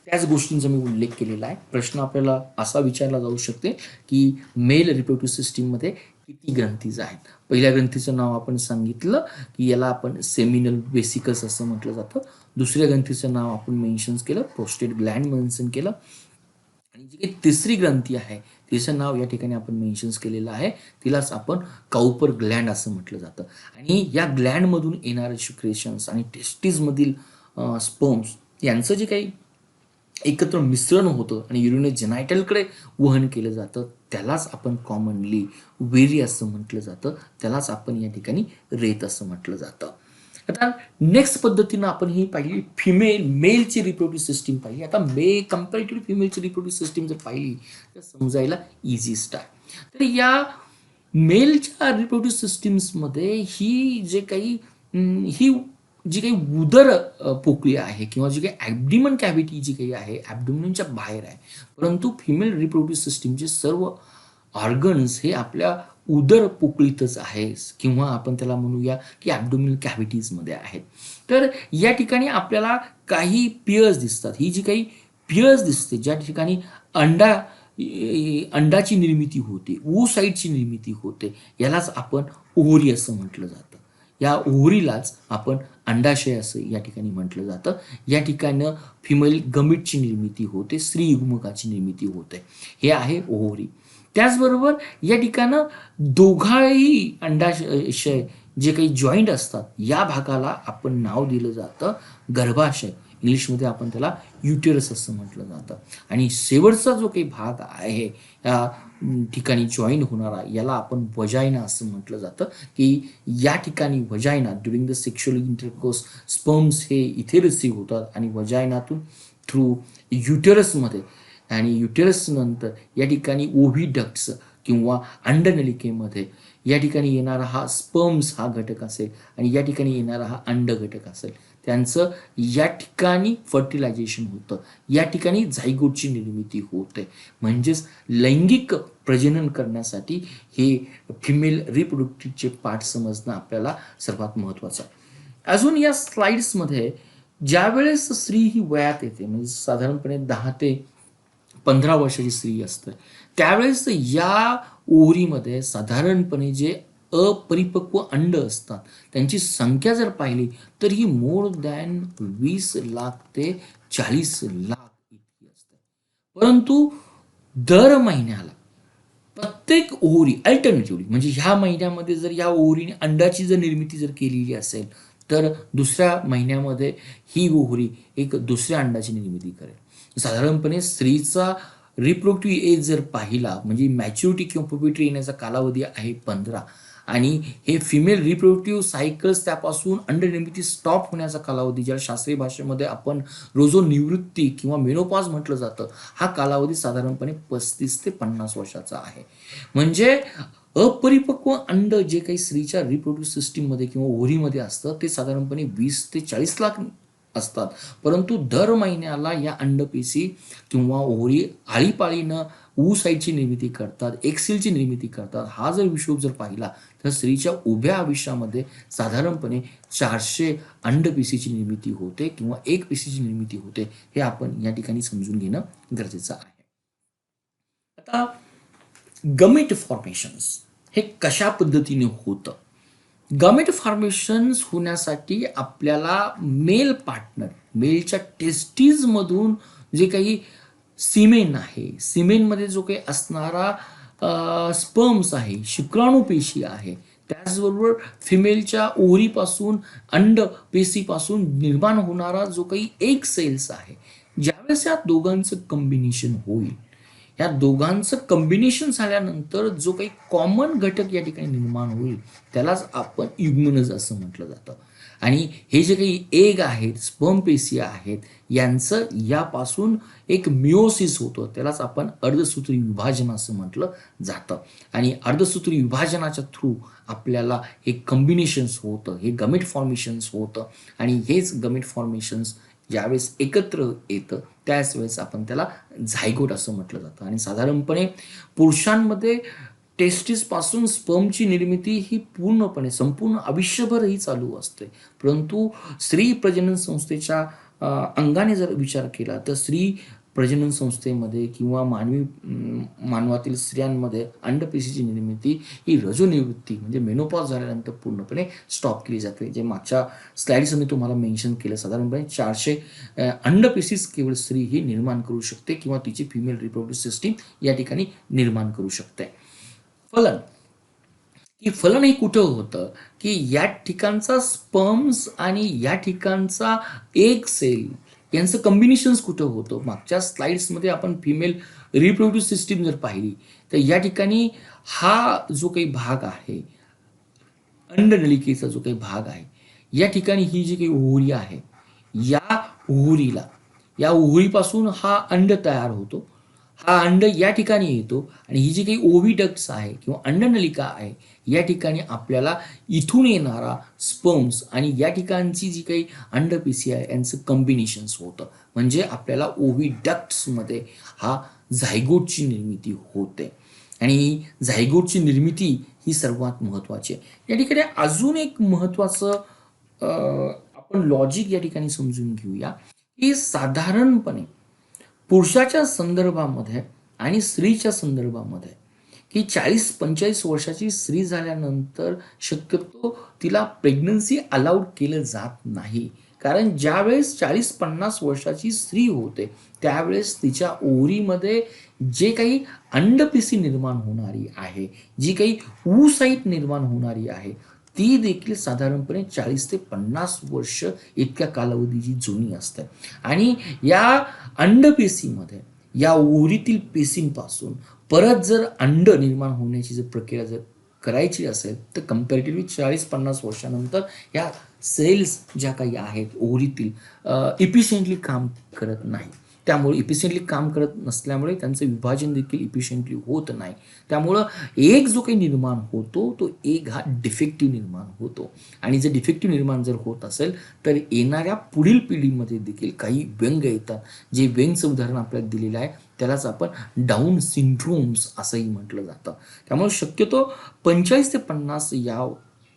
त्याच गोष्टींचा मी उल्लेख केलेला आहे. प्रश्न आपल्याला असा विचारला जाऊ शकते की मेल रिप्रोडक्टिव्ह सिस्टीममध्ये किती ग्रंथीज आहेत. पहिल्या ग्रंथीचं नाव आपण सांगितलं की याला आपण सेमिनल व्हेसिकल्स असं म्हटलं जातं. दुसऱ्या ग्रंथीचं नाव आपण मेन्शन्स केलं, प्रोस्टेट ग्लँड मेन्शन केलं आणि जी काही तिसरी ग्रंथी आहे तिचं नाव या ठिकाणी आपण मेन्शन्स केलेलं आहे, तिलाच आपण काउपर ग्लँड असं म्हटलं जातं. आणि या ग्लँडमधून येणारे सिक्रेशन्स आणि टेस्टिसमधील स्पर्म्स यांचं जे काही एकत्र मिश्रण होतं आणि युरिनोजेनायटलकडे वहन केलं जातं त्यालाच आपण कॉमनली वेरी असं म्हटलं जातं, त्यालाच आपण या ठिकाणी रेत असं म्हटलं जातं. आता नेक्स्ट पद्धतीनं आपण ही पाहिली मेलची रिप्रोडक्टिव्ह सिस्टीम पाहिली. आता कम्पॅरेटिव्ह फिमेलची रिप्रोडक्टिव्ह सिस्टीम जर पाहिली तर समजायला इझीस्ट आहे. तर या मेलच्या रिप्रोडक्टिव्ह सिस्टीम्समध्ये ही जी काही उदर पोकळी आहे किंवा जी काही ॲब्डिमन कॅव्हिटी जी काही आहे ॲब्डोमिनच्या बाहेर आहे, परंतु फिमेल रिप्रोडक्टिव्ह सिस्टीमचे सर्व ऑर्गन्स हे आपल्या उदर पोकळीतच आहे किंवा आपण त्याला म्हणूया की ॲब्डोमिनल कॅव्हिटीजमध्ये आहेत. तर या ठिकाणी आपल्याला काही पियर्स दिसतात. ही जी काही पियर्स दिसते ज्या ठिकाणी अंडाची निर्मिती होते, ओसाईटची निर्मिती होते, यालाच आपण ओव्हरी असं म्हटलं जातं. या ओव्हरीलाच आपण अंडाशय असं या ठिकाणी म्हटलं जातं. या ठिकाणी फिमेल गमिटची निर्मिती होते, स्त्री युग्मकाची निर्मिती होते. हे आहे ओव्हरी. त्याचबरोबर या ठिकाणं दोघाही अंडाशय जे काही जॉईंट असतात या भागाला आपण नाव दिलं जातं गर्भाशय. इंग्लिशमध्ये आपण त्याला युटेरस असं म्हटलं जातं. आणि शेवटचा जो काही भाग आहे या ठिकाणी जॉईन होणारा याला आपण वजायना असं म्हटलं जातं की या ठिकाणी वजायना during the sexual intercourse sperms हे इथे रिसीव्ह होतात आणि वजायनातून थ्रू युटेरसमध्ये आणि युटेरस नंतर या ठिकाणी ओव्हिडक्ट्स किंवा अंडनलिकेमध्ये या ठिकाणी येणारा हा स्पर्म्स हा घटक असेल आणि या ठिकाणी येणारा हा अंड घटक असेल. त्यांचं या ठिकाणी फर्टिलायझेशन होतं, या ठिकाणी झायगोटची निर्मिती होते. म्हणजेच लैंगिक प्रजनन करण्यासाठी हे फिमेल रिप्रोडक्टिव्हचे पार्ट समजणं आपल्याला सर्वात महत्त्वाचं आहे. अजून या स्लाइड्समध्ये ज्यावेळेस स्त्री ही वयात येते, म्हणजे साधारणपणे 10 ते 15 वर्षाची स्त्री असते, त्यावेळेस या ओव्हरीमध्ये साधारणपणे जे अपरिपक्व अंड असतात त्यांची संख्या जर पाहिली तर ही मोर दॅन 20 लाख ते 40 लाख इतकी असते. परंतु दर महिन्याला प्रत्येक ओव्हरी अल्टरनेटिव्हली, म्हणजे ह्या महिन्यामध्ये जर या ओव्हरीने अंडाची जर निर्मिती जर केलेली असेल तर दुसऱ्या महिन्यामध्ये ही ओव्हरी एक दुसऱ्या अंडाची निर्मिती करेल. साधारणपणे स्त्रीचा रिप्रोडक्टिव्ह एज जर पाहिला, म्हणजे मॅच्युरिटी किंवा प्युबर्टी येण्याचा कालावधी आहे 15 आणि हे फिमेल रिप्रोडक्टिव्ह सायकल्स त्यापासून अंडनिर्मिती स्टॉप होण्याचा कालावधी, ज्याला शास्त्रीय भाषेमध्ये आपण रोजो निवृत्ती किंवा मेनोपॉज म्हटलं जातं, हा कालावधी साधारणपणे 35 ते 50 वर्षाचा आहे. म्हणजे अपरिपक्व अंड जे काही स्त्रीच्या रिप्रोडक्टिव्ह सिस्टीममध्ये किंवा ओव्हरीमध्ये असतं ते साधारणपणे 20 ते 40 लाख असतात. परंतु दर महिन्याला या अंडपेशी किंवा ओव्हरी आळीपाळीनं oocyteची निर्मिती करतात, एक्सेलची निर्मिती करतात. हा जर हिशोब जर पाहिला तर स्त्रीच्या उभ्या आयुष्यामध्ये साधारणपणे 400 अंडपेशीची निर्मिती होते किंवा एक पेशीची निर्मिती होते. हे आपण या ठिकाणी समजून घेणं गरजेचं आहे. आता गमेट फॉर्मेशन्स हे कशा पद्धतीने होतं? गमेट फॉर्मेशन्स होण्यासाठी आपल्याला मेल पार्टनर, मेलच्या टेस्टीजमधून जे काही सिमेन आहे, सिमेनमध्ये जो काही असणारा स्पर्म्स आहे, शुक्राणू पेशी आहे, त्याचबरोबर फिमेलच्या ओव्हरीपासून अंड पेशीपासून निर्माण होणारा जो काही एग सेल्स आहे, ज्यावेळेस या दोघांचं कॉम्बिनेशन होईल, या दोघांचं कॉम्बिनेशन झाल्यानंतर जो काही कॉमन घटक या ठिकाणी निर्माण होईल त्यालाच आपण युग्मनज असं म्हटलं जातं. आणि हे जे काही एग आहेत, स्पर्म पेशी आहेत, यांचं यापासून एक मिओसिस होतं, त्यालाच आपण अर्धसूत्री विभाजन असं म्हटलं जातं. आणि अर्धसूत्री विभाजनाच्या थ्रू आपल्याला हे कॉम्बिनेशन्स होतं, हे गमेट फॉर्मेशन्स होतं. आणि हेच गमेट फॉर्मेशन्स ज्यावेळेस एकत्र येतं त्याच वेळेस आपण त्याला झायगोट असं म्हटलं जातं. आणि साधारणपणे पुरुषांमध्ये टेस्टिसपासून स्पर्मची निर्मिती ही पूर्णपणे संपूर्ण आयुष्यभर ही चालू असते. परंतु स्त्री प्रजनन संस्थेच्या अंगाने जर विचार केला तर स्त्री प्रजनन संस्थेमध्ये किंवा मानवातील स्त्रियांमध्ये अंडपेशीची निर्मिती ही रजोनिवृत्ती म्हणजे मेनोपॉज झाल्यानंतर पूर्णपणे स्टॉप केली जाते. जे मागच्या स्लाइड्स मी तुम्हाला मेन्शन केलं, साधारणपणे 400 अंडपेशीज केवळ स्त्री ही निर्माण करू शकते किंवा तिची फिमेल रिप्रोडक्टिव्ह सिस्टीम या ठिकाणी निर्माण करू शकते. फलन, की फलन हे कुठं होतं की या ठिकाणचा स्पर्म्स आणि या ठिकाणचा एग सेल यांचं कॉम्बिनेशन्स कुठं होतं. मागच्या स्लाइड्समध्ये आपण फिमेल रिप्रोडक्टिव्ह सिस्टीम जर पाहिली तर या ठिकाणी हा जो काही भाग आहे, अंडनलिकेचा जो काही भाग आहे, या ठिकाणी ही जी काही ओव्हरी आहे, या ओव्हरीला, या ओव्हरीपासून हा अंड तयार होतो. हा अंड या ठिकाणी येतो आणि ही जी काही ओव्हिडक्ट्स आहे किंवा अंडनलिका आहे, या ठिकाणी आपल्याला इथून येणारा स्पर्म्स आणि या ठिकाणची जी काही अंडपेशी आहे यांचं कॉम्बिनेशन्स होतं. म्हणजे आपल्याला ओव्हिडक्ट्समध्ये हा झायगोटची निर्मिती होते. आणि झायगोटची निर्मिती ही सर्वात महत्त्वाची आहे. या ठिकाणी अजून एक महत्त्वाचं आपण लॉजिक या ठिकाणी समजून घेऊया की साधारणपणे पुरुषाच्या संदर्भामध्ये आणि स्त्रीच्या संदर्भामध्ये की 40-45 वर्षाची स्त्री झाल्यानंतर शक्यतो तिला प्रेग्नन्सी अलाउड केलं जात नाही. कारण ज्यावेळेस 40-50 वर्षाची स्त्री होते त्यावेळेस तिच्या ओव्हरीमध्ये जे काही अंडपेशी निर्माण होणारी आहे, जी काही oocyte निर्माण होणारी आहे, ती देखील साधारणपणे 40 ते 50 वर्ष इतक्या कालावधीची जुनी असते. आणि या अंडपेशीमध्ये या ओव्हरीतील पेशींपासून परत जर अंड निर्माण होण्याची जर प्रक्रिया जर करायची असेल तर कम्पॅरेटिव्हली 40-50 वर्षानंतर या सेल्स ज्या काही आहेत ओव्हरीतील इफिशियंटली काम करत नाही. त्यामुळे इफिशियंटली काम करत नसल्यामुळे त्यांचं विभाजन देखील इफिशियंटली होत नाही. त्यामुळं एक जो काही निर्माण होतो तो एक हा डिफेक्टिव्ह निर्माण होतो. आणि जर डिफेक्टिव्ह निर्माण जर होत असेल तर येणाऱ्या पुढील पिढीमध्ये देखील काही व्यंग येतात. जे व्यंगचं उदाहरण आपल्याला दिलेलं आहे त्यालाच आपण डाऊन सिंड्रोम्स असंही म्हटलं जातं. त्यामुळे शक्यतो 45 ते 50 या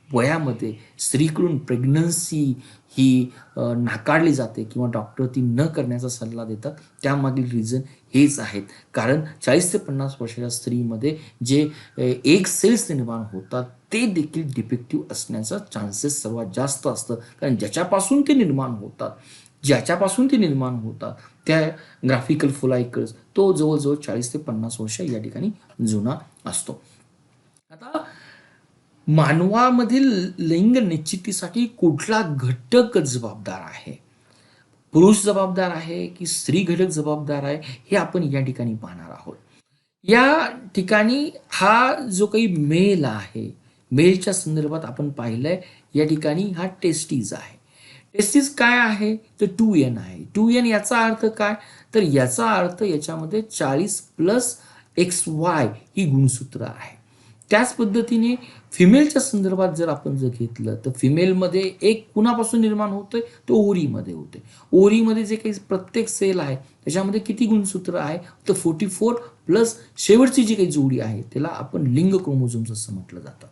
वयामध्ये स्त्रीकडून प्रेग्नन्सी ही नाकारली जाते किंवा डॉक्टर ती न करण्याचा सल्ला देतात. त्यामागील रिझन हेच आहेत. कारण 40 ते 50 वर्षाच्या स्त्रीमध्ये जे एग सेल्स निर्माण होतात ते देखील डिफेक्टिव्ह असण्याचा चान्सेस सर्वात जास्त असतं. कारण ज्याच्यापासून ते निर्माण होतात त्या ग्राफिकल फोलायकल्स तो जवळजवळ 40 ते 50 वर्ष या ठिकाणी जुना असतो. आता मानवामधील लिंग निश्चितीसाठी कुठला घटक जबाबदार आहे? पुरुष जबाबदार आहे की स्त्री घटक जबाबदार आहे हे आपण या ठिकाणी पाहणार आहोत. या ठिकाणी हा जो काही मेल आहे, मेलच्या संदर्भात आपण पाहिलंय या ठिकाणी हा टेस्टीज आहे. टेस्टीज काय आहे तर 2n आहे. 2n याचा अर्थ काय तर याचा अर्थ याच्यामध्ये 40 प्लस XY ही गुणसूत्र आहे. त्याच पद्धतीने फिमेलच्या संदर्भात जर आपण घेतलं तर फिमेलमध्ये एक कुणापासून निर्माण होतोय तो ओरीमध्ये होते. ओरीमध्ये जे काही प्रत्येक सेल आहे त्याच्यामध्ये किती गुणसूत्र आहे तर 44 प्लस शेवटची जी काही जोडी आहे त्याला आपण लिंग क्रोमोझोम्स असं म्हटलं जातं.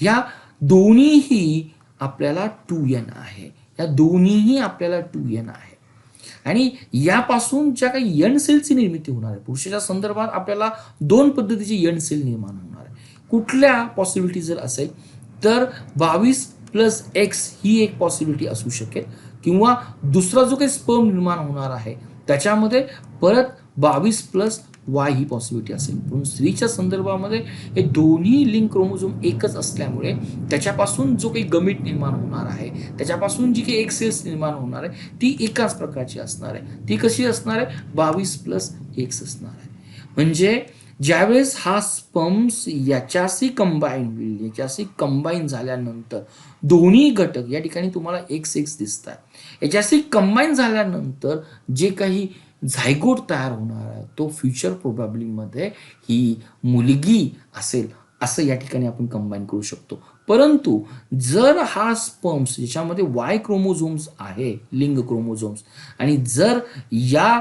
ह्या दोन्हीही आपल्याला 2n आहे. या दोन्हीही आपल्याला 2n आहे. आणि यापासून ज्या काही यन सेलची निर्मिती होणार आहे पुरुषाच्या संदर्भात आपल्याला 2 पद्धतीची यन सेल निर्माण होणार आहे. कुठल्या पॉसिबिलिटी जर असेल तर 22 प्लस एक्स ही एक पॉसिबिलिटी असू शकेल किंवा दुसरा जो काही स्पर्म निर्माण होणार आहे त्याच्यामध्ये परत 22 प्लस वाय ही पॉसिबिलिटी असेल. पण स्त्रीच्या संदर्भामध्ये हे दोन्ही लिंक क्रोमोझोम एकच असल्यामुळे त्याच्यापासून जो काही गमीट निर्माण होणार आहे त्याच्यापासून जी काही एक सेल्स निर्माण होणार आहे ती एकाच प्रकारची असणार आहे. ती कशी असणार आहे 22 प्लस एक्स असणार आहे. म्हणजे ज्यावेळेस हा स्पर्म्स याच्याशी कंबाईन झाल्यानंतर दोन्ही घटक या ठिकाणी तुम्हाला एक्स दिसत आहे. याच्याशी कंबाईन झाल्यानंतर जे काही झायगोट तयार होणार आहे तो फ्युचर प्रोबॅबिलिटीमध्ये ही मुलगी असेल असं या ठिकाणी आपण कंबाईन करू शकतो. परंतु जर हा स्पर्म्स ज्याच्यामध्ये वाय क्रोमोझोम्स आहे लिंग क्रोमोझोम्स आणि जर या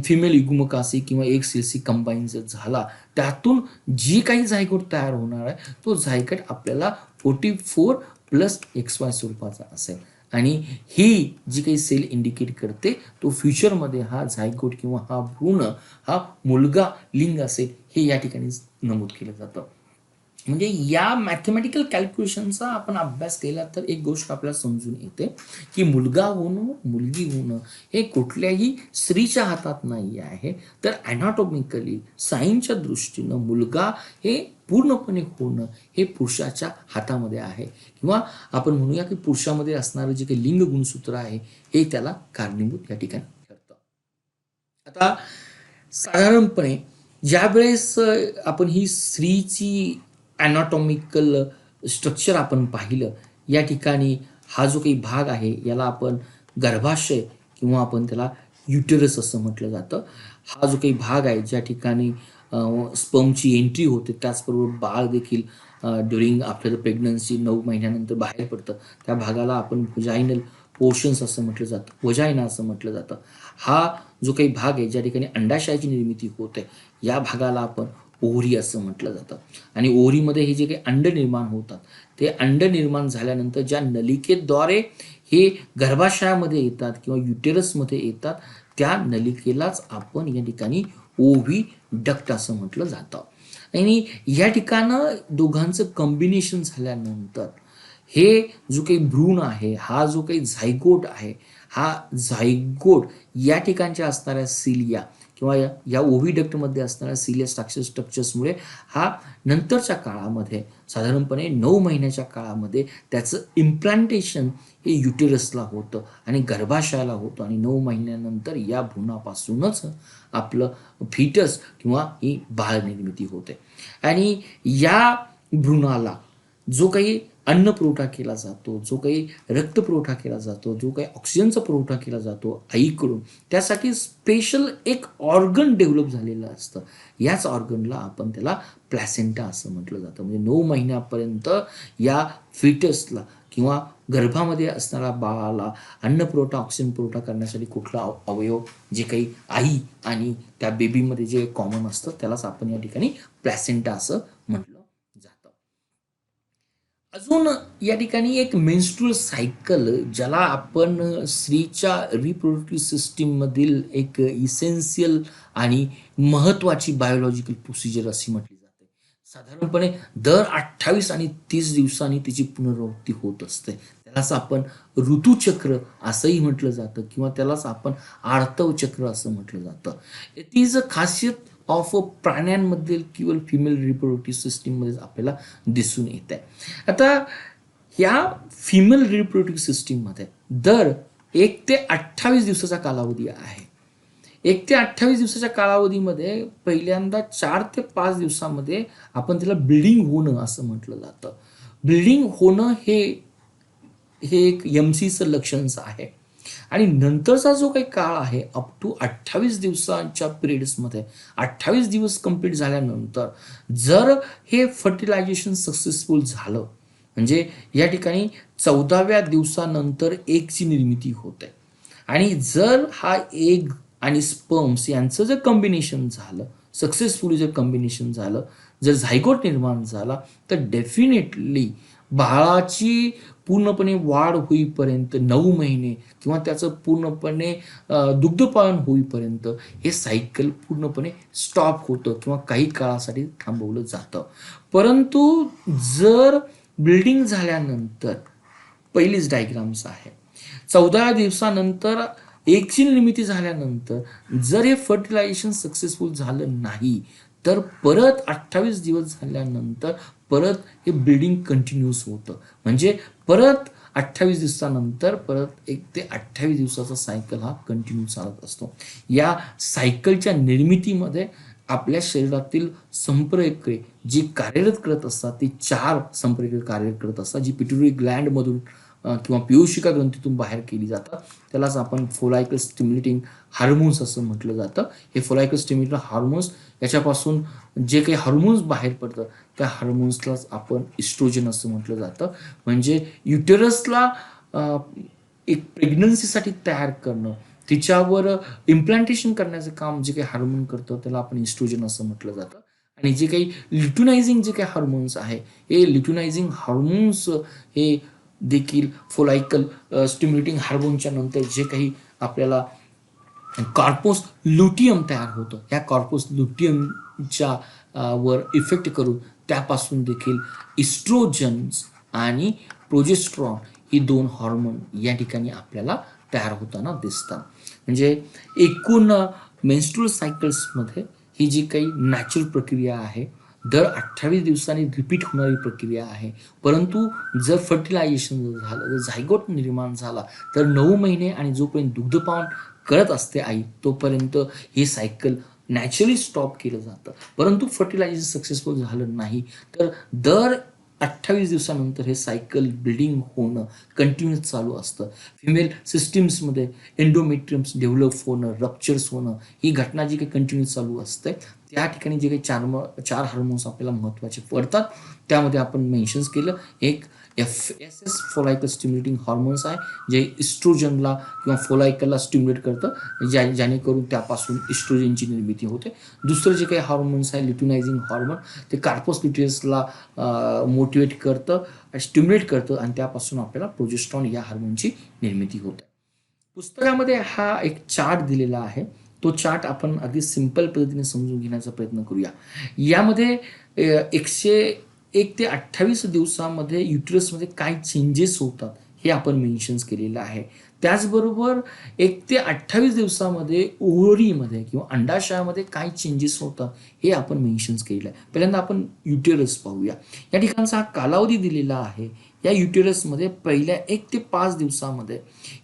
फिमेल युग्मकाशी किंवा एक सेलशी कंबाईन जर झाला त्यातून जी काही झायगोट तयार होणार आहे तो झायगोट आपल्याला 44 प्लस XY स्वरूपाचा असेल. आणि ही जी काही सेल इंडिकेट करते तो फ्युचरमध्ये हा झायगोट किंवा हा भ्रूण हा मुलगा लिंग असेल हे या ठिकाणी नमूद केलं जातं. म्हणजे या मॅथमॅटिकल कॅल्क्युलेशनचा आपण अभ्यास केला तर एक गोष्ट आपल्याला समजून येते की मुलगा होणं मुलगी होणं हे कुठल्याही स्त्रीच्या हातात नाही आहे. तर ॲनाटॉमिकली सायन्सच्या दृष्टीनं मुलगा हे पूर्णपणे होणं हे पुरुषाच्या हातामध्ये आहे किंवा आपण म्हणूया की पुरुषामध्ये असणारं जे काही लिंग गुणसूत्र आहे हे त्याला कारणीभूत या ठिकाणी ठरतं. आता साधारणपणे ज्यावेळेस आपण ही स्त्रीची ॲनाटॉमिकल स्ट्रक्चर आपण पाहिलं या ठिकाणी हा जो काही भाग आहे याला आपण गर्भाशय किंवा आपण त्याला युटेरस असं म्हटलं जातं. हा जो काही भाग आहे ज्या ठिकाणी स्पर्मची एंट्री होते त्याचबरोबर बाळ देखील ड्युरिंग आफ्टर द प्रेग्नन्सी 9 महिन्यानंतर बाहेर पडतं त्या भागाला आपण व्हजायनल पोर्शन्स असं म्हटलं जातं व्हजायना असं म्हटलं जातं. हा जो काही भाग आहे ज्या ठिकाणी अंडाशयाची निर्मिती होते या भागाला आपण ओव्हरी असं म्हटलं जातं. आणि ओव्हरीमध्ये हे जे काही अंड निर्माण होतात ते अंड निर्माण झाल्यानंतर ज्या नलिकेद्वारे हे गर्भाशयामध्ये येतात किंवा युटेरसमध्ये येतात त्या नलिकेलाच आपण या ठिकाणी ओव्ही डक्ट असं म्हटलं जातं. आणि या ठिकाणं दोघांचं कॉम्बिनेशन झाल्यानंतर हे जो काही भ्रूण आहे हा जो काही झायगोट आहे हा झायगोट या ठिकाणच्या असणाऱ्या सिलिया किंवा या ओव्हिडक्टमध्ये असणाऱ्या सिलिया स्ट्रक्चर्समुळे हा नंतरच्या काळामध्ये साधारणपणे 9 महिन्याच्या काळामध्ये त्याचं इम्प्लांटेशन हे युटेरसला होतं आणि गर्भाशयाला होतं आणि 9 महिन्यानंतर या भ्रूणापासूनच आपलं फिटस किंवा ही बाळ निर्मिती होते. आणि या भ्रूणाला जो काही अन्न पुरवठा केला जातो, जो काही रक्त पुरवठा केला जातो, जो काही ऑक्सिजनचा पुरवठा केला जातो आईकडून, त्यासाठी स्पेशल एक ऑर्गन डेव्हलप झालेलं असतं. याच ऑर्गनला आपण त्याला प्लॅसेंटा असं म्हटलं जातं. म्हणजे 9 महिन्यापर्यंत या फिटसला किंवा गर्भामध्ये असणाऱ्या बाळाला अन्न पुरवठा, ऑक्सिजन पुरवठा करण्यासाठी कुठला अवयव जे काही आई आणि त्या बेबीमध्ये जे कॉमन असतं त्यालाच आपण या ठिकाणी प्लॅसेंटा असं म्हटलं जातं. अजून या ठिकाणी एक मेन्स्ट्रुअल सायकल, ज्याला आपण स्त्रीच्या रिप्रोडक्टिव्ह सिस्टीम मधील एक इसेन्शियल आणि महत्वाची बायोलॉजिकल प्रोसिजर अशी म्हटली जाते. साधारणपणे दर 28 आणि 30 दिवसांनी तिची पुनरावृत्ती होत असते. त्यालाच आपण ऋतुचक्र असंही म्हटलं जातं किंवा त्यालाच आपण आर्तव चक्र असं म्हटलं जातं. ती इज अ खासियत ऑफ प्राण्यांमध्ये किंवा फिमेल रिप्रोडक्टिव्ह सिस्टीममध्ये आपल्याला दिसून येत आहे. आता ह्या फिमेल रिप्रोडक्टिव्ह सिस्टीममध्ये दर 1 ते 28 दिवसाचा कालावधी आहे. 1 ते 28 दिवसाच्या कालावधीमध्ये पहिल्यांदा 4 ते 5 दिवसामध्ये आपण त्याला ब्लिडिंग होणं असं म्हटलं जातं. ब्लिडिंग होणं हे एक एमसीचं लक्षणच आहे. आणि नंतरचा जो काही काळ आहे अप टू 28 दिवसांच्या पिरियड्समध्ये 28 दिवस कंप्लीट झाल्यानंतर जर हे फर्टिलायझेशन सक्सेसफुल झालं, म्हणजे या ठिकाणी 14व्या दिवसानंतर एगची निर्मिती होते आणि जर हा एग आणि स्पर्म्स यांचं जर कॉम्बिनेशन झालं, सक्सेसफुली जर कॉम्बिनेशन झालं, जर झायगोट निर्माण झाला, तर डेफिनेटली बाळाची पूर्णपणे वाढ होईपर्यंत 9 महिने किंवा त्याचं पूर्णपणे दुग्धपालन होईपर्यंत हे सायकल पूर्णपणे स्टॉप होतं किंवा काही काळासाठी थांबवलं जातं. परंतु जर ब्लिडिंग झाल्यानंतर, पहिलीच डायग्राम्स आहे, 14 दिवसानंतर एगची निर्मिती झाल्यानंतर जर हे फर्टिलायझेशन सक्सेसफुल झालं नाही, तर परत 28 दिवस झाल्यानंतर परत हे ब्लिडिंग कंटिन्यूस होतं. म्हणजे परत 28 दिवसानंतर परत 1 ते 28 दिवसाचा सायकल हा कंटिन्यू चालत असतो. या सायकलच्या निर्मितीमध्ये आपल्या शरीरातील संप्रेरके जी कार्यरत करत असतात, ती 4 संप्रेरके कार्यरत करत असतात, जी पिट्युटरी ग्लँडमधून किंवा पीयूषिका ग्रंथीतून बाहेर केली जातात. त्यालाच आपण फोलायकल स्टिम्युलेटिंग हार्मोन्स असं म्हटलं जातं. हे फोलायकल स्टिम्युलेटिंग हार्मोन्स, याच्यापासून जे काही हार्मोन्स बाहेर पडतं त्या हार्मोन्सलाच आपण इस्ट्रोजन असं म्हटलं जातं. म्हणजे युटेरसला एक प्रेग्नन्सीसाठी तयार करणं, तिच्यावर इम्प्लांटेशन करण्याचं काम जे काही हार्मोन करतं त्याला आपण इस्ट्रोजन असं म्हटलं जातं. आणि जे काही ल्युटिनायझिंग जे काही हार्मोन्स आहे, हे ल्युटिनायझिंग हार्मोन्स हे देखील फोलायकल स्टिम्युलेटिंग हार्मोनच्या नंतर जे काही आपल्याला कॉर्पस लुटियम तयार होतं, या कॉर्पस लुटियमच्या वर इफेक्ट करून त्यापासून देखील इस्ट्रोजन्स आणि प्रोजेस्ट्रॉन ही 2 हॉर्मोन या ठिकाणी आपल्याला तयार होताना दिसतात. म्हणजे एकूण मेन्स्ट्रुअल सायकल्समध्ये ही जी काही नॅचरल प्रक्रिया आहे, दर 28 दिवसांनी रिपीट होणारी प्रक्रिया आहे. परंतु जर फर्टिलायझेशन झालं, जर झायगोट निर्माण झाला, तर 9 महिने आणि जोपर्यंत दुग्धपान करत असते आई, तोपर्यंत हे सायकल नॅचरली स्टॉप केलं जातं. परंतु फर्टिलायझेशन सक्सेसफुल झालं नाही, तर दर 28 दिवसानंतर हे सायकल ब्लिडिंग होणं कंटिन्यूस चालू असतं. फिमेल सिस्टीम्समध्ये एंडोमेट्रियम्स डेव्हलप होणं, रप्चर्स होणं, ही घटना जी काही कंटिन्यूस चालू असते. त्या ठिकाणी जे काही 4 हार्मोन्स आपल्याला महत्त्वाचे पडतात, त्यामध्ये आपण मेन्शन्स केलं. एक FSS फोलायकल स्टिम्युलेटिंग हॉर्मोन्स आहे, जे इस्ट्रोजनला किंवा फोलायकलला स्टिम्युलेट करतं, जेणेकरून त्यापासून इस्ट्रोजनची निर्मिती होते. दुसरं जे काही हार्मोन्स आहे ल्युटिनायझिंग हार्मोन, ते कार्पस ल्युटियसला मोटिवेट करतं, स्टिम्युलेट करतं आणि त्यापासून आपल्याला प्रोजेस्ट्रॉन या हार्मोनची निर्मिती होते. पुस्तकामध्ये हा एक चार्ट दिलेला आहे. तो चार्ट आपण अगदी सिंपल पद्धतीने समजून घेण्याचा प्रयत्न करूया. यामध्ये 101 ते 28 दिवसामध्ये युटेरसमध्ये काय चेंजेस होतात हे आपण मेन्शन्स केलेलं आहे. त्याचबरोबर 1 ते 28 दिवसामध्ये ओव्हरीमध्ये किंवा अंडाशयामध्ये काय चेंजेस होतात हे आपण मेन्शन्स केलेलं आहे. पहिल्यांदा आपण युटेरस पाहूया. या ठिकाणचा हा कालावधी दिलेला आहे. या युटेरसमध्ये पहिल्या 1 ते 5 दिवसामध्ये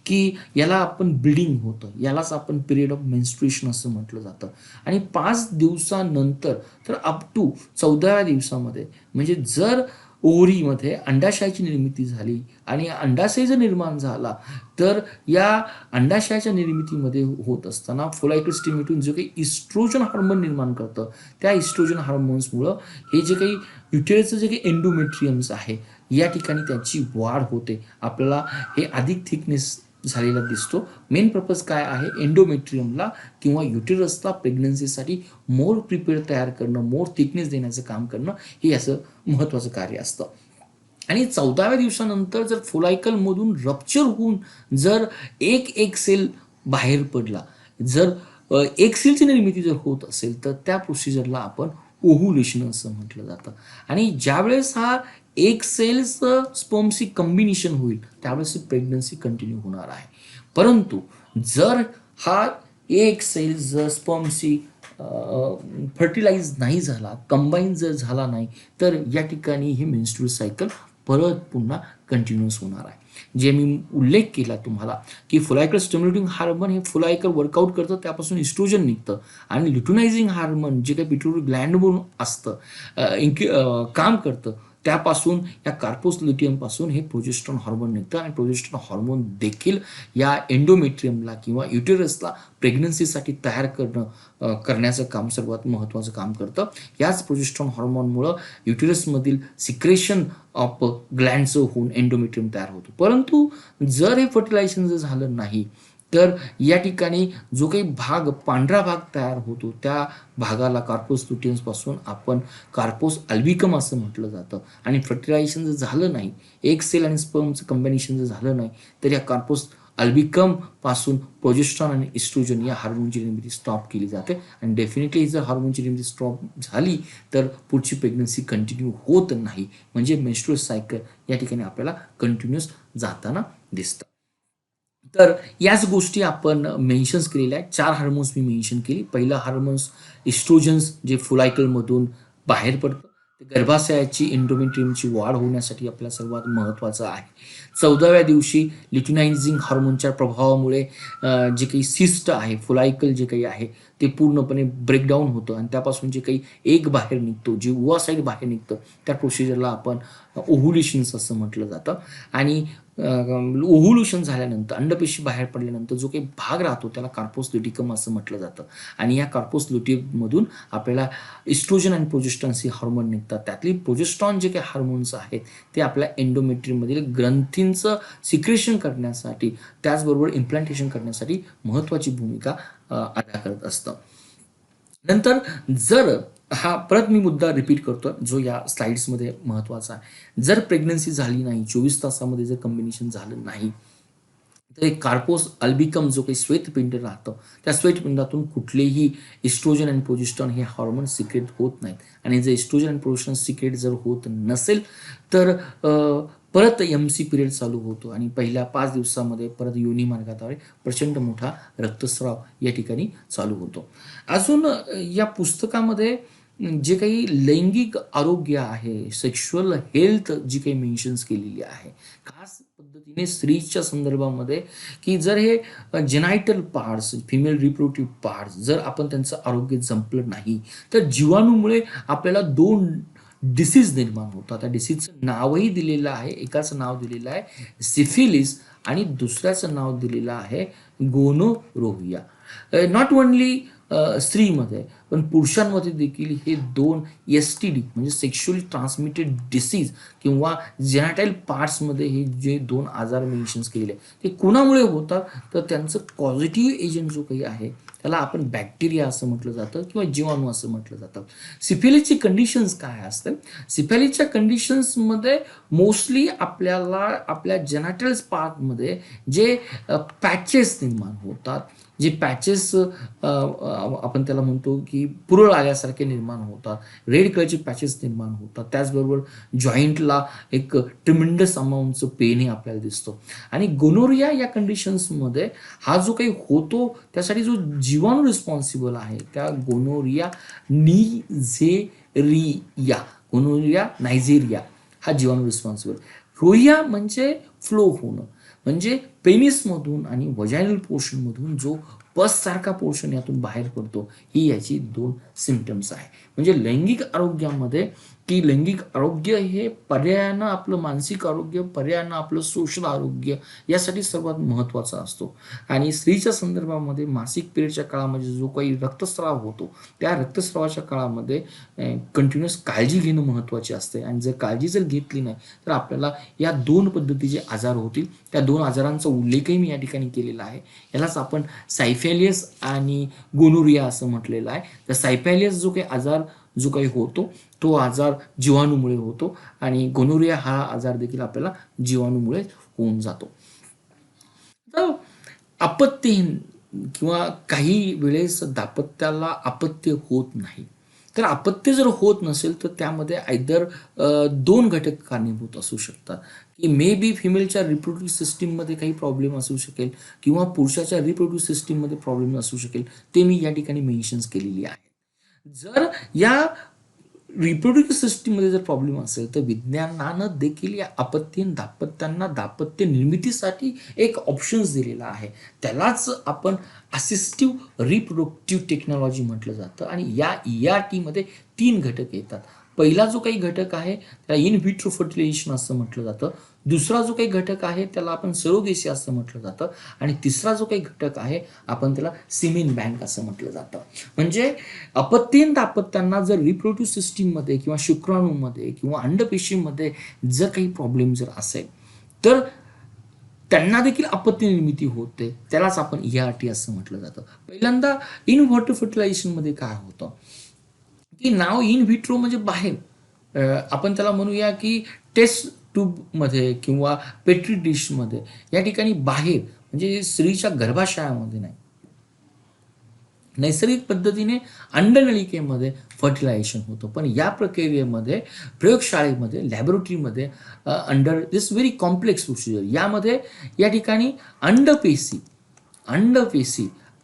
की याला आपण ब्लिडिंग होतं, यालाच आपण पिरियड ऑफ मेन्स्ट्रुएशन असं म्हटलं जातं. आणि 5 दिवसानंतर तर अप टू 14व्या दिवसामध्ये, म्हणजे जर ओव्हरीमध्ये अंडाशयाची निर्मिती झाली आणि अंडाशय जर निर्माण झाला तर या अंडाशयाच्या निर्मितीमध्ये होत असताना फोलायकल स्टिम्युलेटिंग जो काही इस्ट्रोजन हार्मोन निर्माण करतं, त्या इस्ट्रोजन हार्मोन्समुळं हे जे काही युटेरसचं जे काही एंडोमेट्रियम्स आहे या ठिकाणी त्याची वाढ होते. आपल्याला हे अधिक थिकनेस झालेला दिसतो. मेन पर्पज काय आहे, एंडोमेट्रियमला किंवा युटेरसला प्रेग्नन्सीसाठी मोर प्रिपेअर तयार करणं, मोर थिकनेस देण्याचं काम करणं हे असं महत्त्वाचं कार्य असतं. आणि 14व्या दिवसानंतर जर फोलायकलमधून रप्चर होऊन जर एक सेल बाहेर पडला, जर एक सेलची निर्मिती जर होत असेल तर त्या प्रोसिजरला आपण ओव्ह्युलेशन असं म्हटलं जातं. आणि ज्यावेळेस हा एक सेल्सचं स्पर्मशी कॉम्बिनेशन होईल त्यावेळेस प्रेग्नन्सी कंटिन्यू होणार आहे. परंतु जर हा एक सेल जर स्पर्मशी फर्टिलाइज नाही झाला, कंबाईन जर झाला नाही तर या ठिकाणी हे मेन्स्ट्रुअल सायकल परत पुन्हा कंटिन्यूअस होणार आहे. जे मी उल्लेख केला तुम्हाला की फोलायकल स्टिम्युलेटिंग हार्मोन हे फोलायकल वर्कआउट करतं, त्यापासून इस्ट्रोजन निघतं आणि ल्युटिनायझिंग हार्मोन जे काही पिट्युटरी ग्लँड म्हणून असतं काम करतं, त्यापासून या कार्पोस ल्युटियमपासून हे प्रोजेस्टेरॉन हार्मोन निघतं आणि प्रोजेस्टेरॉन हार्मोन देखील या एंडोमेट्रियमला किंवा युटेरसला प्रेग्नन्सीसाठी तयार करण्याचं काम सर्वात महत्त्वाचं काम करतं. याच प्रोजेस्टेरॉन हार्मोनमुळं युटेरसमधील सिक्रेशन ऑफ ग्लँडचं होऊन एंडोमेट्रियम तयार होतो. परंतु जर हे फर्टिलायझेशन जर झालं नाही तर या ठिकाणी जो काही पांढरा भाग तयार होतो त्या भागाला कार्पोस ल्युटियम्सपासून आपण कार्पोस अल्बिकम असं म्हटलं जातं. आणि फर्टिलायझेशन जर झालं नाही, एक सेल आणि स्पर्मचं कॉम्बिनेशन जर झालं नाही तर या कार्पोस अल्बिकम पासून प्रोजेस्टेरॉन आणि इस्ट्रोजन या हार्मोनची निर्मिती स्टॉप केली जाते. आणि डेफिनेटली जर हार्मोनची निर्मिती स्टॉप झाली तर पुढची प्रेग्नन्सी कंटिन्यू होत नाही, म्हणजे मेन्स्ट्रुअल सायकल या ठिकाणी आपल्याला कंटिन्युअस जाताना दिसतं. तर याच गोष्टी आपण मेन्शन्स केलेल्या आहेत. 4 हार्मोन्स मी मेन्शन केली. पहिलं हार्मोन्स इस्ट्रोजन्स जे फोलायकलमधून बाहेर पडतं, ते गर्भाशयाची एंडोमेट्रियमची वाढ होण्यासाठी आपल्याला सर्वात महत्त्वाचं आहे. 14व्या दिवशी ल्युटिनायझिंग हार्मोनच्या प्रभावामुळे जे काही सिस्ट आहे, फोलायकल जे काही आहे ते पूर्णपणे ब्रेकडाऊन होतं आणि त्यापासून जे काही एक बाहेर निघतो, जे ओव्हासाईड बाहेर निघतं, त्या प्रोसिजरला आपण ओव्ह्युलेशन्स असं म्हटलं जातं. आणि ओव्ह्युलेशन झाल्यानंतर अंडपेशी बाहेर पडल्यानंतर जो काही भाग राहतो त्याला कार्पोस ल्युटिकम असं म्हटलं जातं. आणि या कार्पोस ल्युटिकमधून आपल्याला इस्ट्रोजन आणि प्रोजेस्टेरॉन हे हार्मोन निघतात. त्यातली प्रोजेस्टेरॉन जे काही हार्मोन्स आहेत ते आपल्या एंडोमेट्रियममधील ग्रंथींचं सिक्रेशन करण्यासाठी, त्याचबरोबर इम्प्लांटेशन करण्यासाठी महत्त्वाची भूमिका अदा करत असतं. नंतर जर हा परत मी मुद्दा रिपीट करतो जो या स्लाइड्समध्ये महत्त्वाचा आहे, जर प्रेग्नन्सी झाली नाही, 24 तासामध्ये जर कॉम्बिनेशन झालं नाही तर एक कार्पोस अल्बिकम जो काही श्वेतपिंड राहतं त्या श्वेतपिंडातून कुठलेही इस्ट्रोजन आणि प्रोजेस्टेरॉन हे हार्मोन सिक्रेट होत नाहीत. आणि जर इस्ट्रोजन आणि प्रोजेस्टेरॉन सिक्रेट जर होत नसेल तर परत MC पिरियड चालू होतो आणि पहिल्या 5 दिवसामध्ये परत योनी मार्गाद्वारे प्रचंड मोठा रक्तस्राव या ठिकाणी चालू होतो. अजून या पुस्तकामध्ये जे काही लैंगिक आरोग्य आहे, सेक्शुअल हेल्थ जी काही मेन्शन्स केलेली आहे खास पद्धतीने स्त्रीच्या संदर्भामध्ये, की जर हे जेनायटल पार्ट्स, फिमेल रिप्रोडक्टिव्ह पार्ट्स जर आपण त्यांचं आरोग्य जपलं नाही तर जीवाणूमुळे आपल्याला 2 डिसीज निर्माण होतात. त्या डिसीजचं नावही दिलेलं आहे. एकाचं नाव दिलेलं आहे सिफिलिस आणि दुसऱ्याचं नाव दिलेलं आहे गोनोरोहिया. नॉट ओनली स्त्रीमध्ये पण पुरुषांमध्ये देखील हे 2 STD म्हणजे सेक्शुअली ट्रान्समिटेड डिसीज किंवा जेनाटाईल पार्ट्समध्ये हे जे 2 आजार मेन्शन्स केलेले ते कोणामुळे होतात तर त्यांचं पॉझिटिव्ह एजंट जो काही आहे त्याला आपण बॅक्टेरिया असं म्हटलं जातं किंवा जीवाणू असं म्हटलं जातं. सिफिलिसची कंडिशन्स काय असते? सिफिलिसच्या कंडिशन्समध्ये मोस्टली आपल्याला आपल्या जेनाटाइल्स पार्टमध्ये जे पॅचेस निर्माण होतात, जे पॅचेस आपण त्याला म्हणतो की पुरळ आल्यासारखे निर्माण होतात, रेड कलरचे पॅचेस निर्माण होतात. त्याचबरोबर जॉईंटला एक ट्रिमेंडस अमाऊंटचं पेनही आपल्याला दिसतो. आणि गोनोरिया या कंडिशन्समध्ये हा जो काही होतो त्यासाठी जो जीवाणू रिस्पॉन्सिबल आहे त्या गोनोरिया नायझेरिया हा जीवाणू रिस्पॉन्सिबल. रोहिया म्हणजे फ्लो होणं, म्हणजे पेनिसमधून आणि वजायनल पोर्शनमधून जो पससारखा पोर्शन यातून बाहेर पडतो, ही याची 2 सिम्पटम्स आहे. म्हणजे लैंगिक आरोग्यामध्ये की लैंगिक आरोग्य हे पर्यायानं आपलं मानसिक आरोग्य, पर्यायानं आपलं सोशल आरोग्य यासाठी सर्वात महत्त्वाचा असतो. आणि स्त्रीच्या संदर्भामध्ये मासिक पिरियडच्या काळामध्ये जो काही रक्तस्राव होतो, त्या रक्तस्रावाच्या काळामध्ये कंटिन्युअस काळजी घेणं महत्त्वाचे असते. आणि जर काळजी जर घेतली नाही तर आपल्याला या 2 पद्धतीचे आजार होतील. त्या 2 आजारांचा उल्लेखही मी या ठिकाणी केलेला आहे. यालाच आपण सायफेलियस आणि गोनोरिया असं म्हटलेलं आहे. तर सायफेलियस जो काही आजार जो काही होतो तो आजार जीवाणूमुळे होतो आणि गोनोरिया हा आजार देखील आपल्याला जीवाणूमुळे होऊन जातो. तर अपत्यहीन किंवा काही वेळेस दाम्पत्याला अपत्य होत नाही. तर अपत्य जर होत नसेल तर त्यामध्ये आयदर 2 घटक कारणीभूत असू शकतात, की मे बी फिमेलच्या रिप्रोडक्टिव्ह सिस्टीममध्ये काही प्रॉब्लेम असू शकेल किंवा पुरुषाच्या रिप्रोडक्टिव्ह सिस्टीममध्ये प्रॉब्लेम असू शकेल. ते मी या ठिकाणी मेन्शन्स केलेली आहे. जर या रिप्रोडक्टिव्ह सिस्टीममध्ये जर प्रॉब्लेम असेल तर विज्ञानानं देखील या अपत्यहीन दाम्पत्यांना दाम्पत्य निर्मितीसाठी एक ऑप्शन्स दिलेला आहे. त्यालाच आपण असिस्टिव्ह रिप्रोडक्टिव्ह टेक्नॉलॉजी म्हटलं जातं. आणि या ERT मध्ये 3 घटक येतात. पहिला जो काही घटक आहे त्याला इन व्हिट्रो फर्टिलायझेशन असं म्हटलं जातं. दुसरा जो काही घटक आहे त्याला आपण सरोगेसी असं म्हटलं जातं. आणि तिसरा जो काही घटक आहे आपण त्याला सिमेन बँक असं म्हटलं जातं. म्हणजे अपत्यहीन दाम्पत्यांना जर रिप्रोडक्टिव्ह सिस्टीममध्ये किंवा शुक्राणूमध्ये किंवा अंडपेशीमध्ये जर काही प्रॉब्लेम जर असेल तर त्यांना देखील अपत्य निर्मिती होते. त्यालाच आपण ERT असं म्हटलं जातं. पहिल्यांदा इन व्हिट्रो फर्टिलायझेशनमध्ये काय होतं की नाव इन व्हिट्रो म्हणजे बाहेर, आपण त्याला म्हणूया की टेस्ट ट्यूबमध्ये किंवा पेट्री डिशमध्ये, या ठिकाणी बाहेर म्हणजे स्त्रीच्या गर्भाशयामध्ये नाही, नैसर्गिक पद्धतीने अंडनलिकेमध्ये फर्टिलायझेशन होतं. पण या प्रक्रियेमध्ये प्रयोगशाळेमध्ये लॅबोरेटरीमध्ये अंडर दिस व्हेरी कॉम्प्लेक्स प्रोसिजर, यामध्ये या ठिकाणी अंडपेशी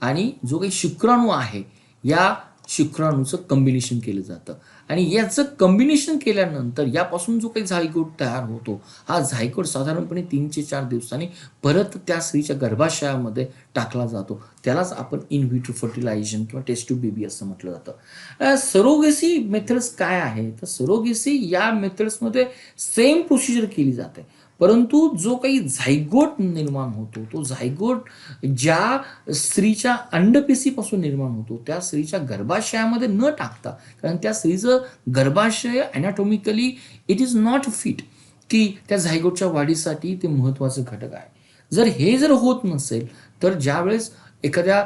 आणि जो काही शुक्राणू आहे या शुक्राणूचं कॉम्बिनेशन केलं जातं. आणि याचं कॉम्बिनेशन केल्यानंतर यापासून जो काही झायगोट तयार होतो, हा झायगोट साधारणपणे 3 ते 4 दिवसांनी परत त्या स्त्रीच्या गर्भाशयामध्ये टाकला जातो. त्यालाच आपण इन व्हिट्रो फर्टिलायझेशन किंवा टेस्ट ट्यूब बेबी असं म्हटलं जातं. सरोगेसी मेथड्स काय आहे, तर सरोगेसी या मेथड्समध्ये सेम प्रोसिजर केली जाते. परंतु जो काही झायगोट निर्माण होतो, तो झायगोट ज्या स्त्रीच्या अंडपेशीपासून निर्माण होतो त्या स्त्रीच्या गर्भाशयामध्ये न टाकता, कारण त्या स्त्रीचं गर्भाशय अनॅटॉमिकली इट इज नॉट फिट की त्या झायगोटच्या वाढीसाठी ते महत्त्वाचं घटक आहे. जर हे जर होत नसेल तर ज्यावेळेस एखाद्या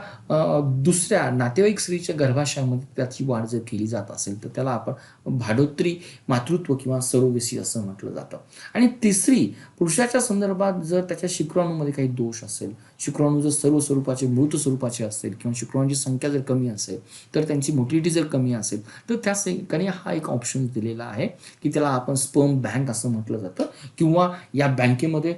दुसऱ्या नातेवाईक स्त्रीच्या गर्भाशयामध्ये त्याची वाढ जर केली जात असेल तर त्याला आपण भाडोत्री मातृत्व किंवा सरोगेसी असं म्हटलं जातं. आणि तिसरी, पुरुषाच्या संदर्भात जर त्याच्या शुक्राणूमध्ये काही दोष असेल, शुक्राणू जर सर्व स्वरूपाचे मृत स्वरूपाचे असेल किंवा शुक्राणूची संख्या जर कमी असेल, तर त्यांची मोटिलिटी जर कमी असेल तर त्या ठिकाणी हा एक ऑप्शन दिलेला आहे की त्याला आपण स्पर्म बँक असं म्हटलं जातं. किंवा या बँकेमध्ये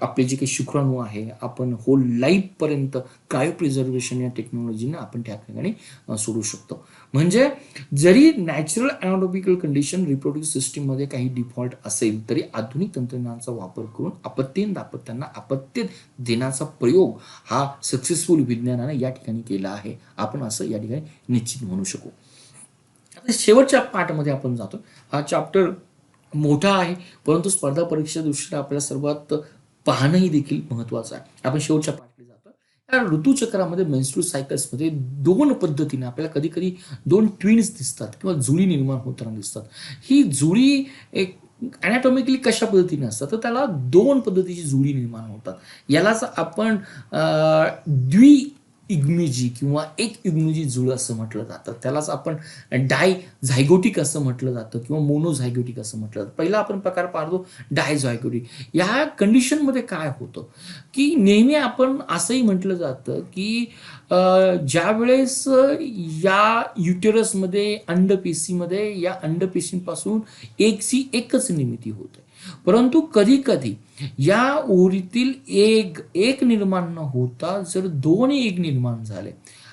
आपले जे काही शुक्राणू आहे आपण होल लाईफपर्यंत क्रायोप्रिझर्वेशन या टेक्नॉलॉजीने आपण त्या ठिकाणी सोडू शकतो. म्हणजे जरी नॅचरल अनाटॉमिकल कंडिशन रिप्रोडक्टिव्ह सिस्टीममध्ये काही डिफॉल्ट असेल तरी आधुनिक तंत्रज्ञानाचा वापर करून अपत्यहीन दाम्पत्यांना अपत्य देण्याचा प्रयोग हा सक्सेसफुल विज्ञानाने या ठिकाणी केला आहे, आपण असं या ठिकाणी निश्चित म्हणू शकू. आता शेवटच्या पार्टमध्ये आपण जातो. हा चॅप्टर मोठा आहे परंतु स्पर्धा परीक्षेच्या दृष्टीने आपल्याला सर्वात पाहणंही देखील महत्त्वाचं आहे. आपण शेवटच्या पार्टमध्ये जातो. या ऋतुचक्रामध्ये मेन्स्ट्रुअल सायकल्समध्ये 2 पद्धतीने आपल्याला कधी कधी 2 ट्विन्स दिसतात किंवा जुळी निर्माण होताना दिसतात. ही जुळी एक अनॅटॉमिकली कशा पद्धतीने असतात, तर त्याला 2 पद्धतीची जुळी निर्माण होतात. यालाच आपण द्वियुग्मजी किंवा एक युग्मजी जुळ असं म्हटलं जातं. त्यालाच आपण डाय झायगोटिक असं म्हटलं जातं किंवा मोनोझायगोटिक असं म्हटलं जातं. पहिला आपण प्रकार पाहतो डायझायगोटिक. या कंडिशनमध्ये काय होतं की नेहमी आपण असंही म्हटलं जातं की ज्या वेळेस या युटेरसमध्ये अंडपेशीमध्ये या अंडपेशींपासून एकच निर्मिती होते, परंतु कधी कधी या ओव्हरीतील एक निर्माण न होता जर 2 एग निर्माण झाले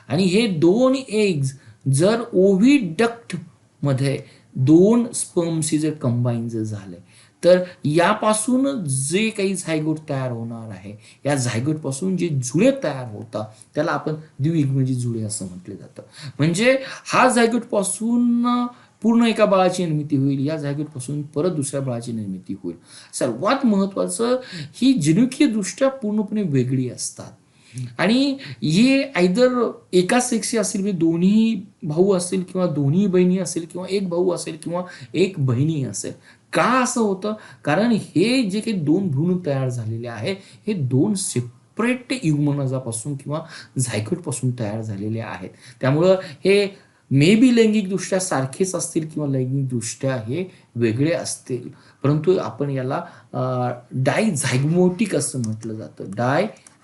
आणि हे 2 एग्ज जर ओव्हिडक्ट मध्ये 2 स्पर्मशी जर कंबाईन जर झाले तर यापासून जे काही झायगोट तयार होणार आहे, या झायगोटपासून जे जुळे तयार होतात त्याला आपण द्वियुग्मजी जुळे असं म्हटलं जातं. म्हणजे हा झायगोटपासून पूर्ण एका बाळाची निर्मिती होईल, या झायगोटपासून परत दुसऱ्या बाळाची निर्मिती होईल. सर्वात महत्त्वाचं, ही जनुकीय दृष्ट्या पूर्णपणे वेगळी असतात आणि हे आयदर एका सेक्सचे असेल, म्हणजे दोन्ही भाऊ असेल किंवा दोन्ही बहिणी असेल किंवा एक भाऊ असेल किंवा एक बहिणी असेल. का असं होतं? कारण हे जे काही दोन भ्रूण तयार झालेले आहे, हे दोन सेपरेट युग्मनजापासून किंवा झायगोटपासून तयार झालेले आहेत. त्यामुळं हे मे बी लैंगिकदृष्ट्या सारखेच असतील किंवा लैंगिकदृष्ट्या हे वेगळे असतील, परंतु आपण याला डायझायगोमॅटिक असं म्हटलं जातं. डायझायगोमॅटिक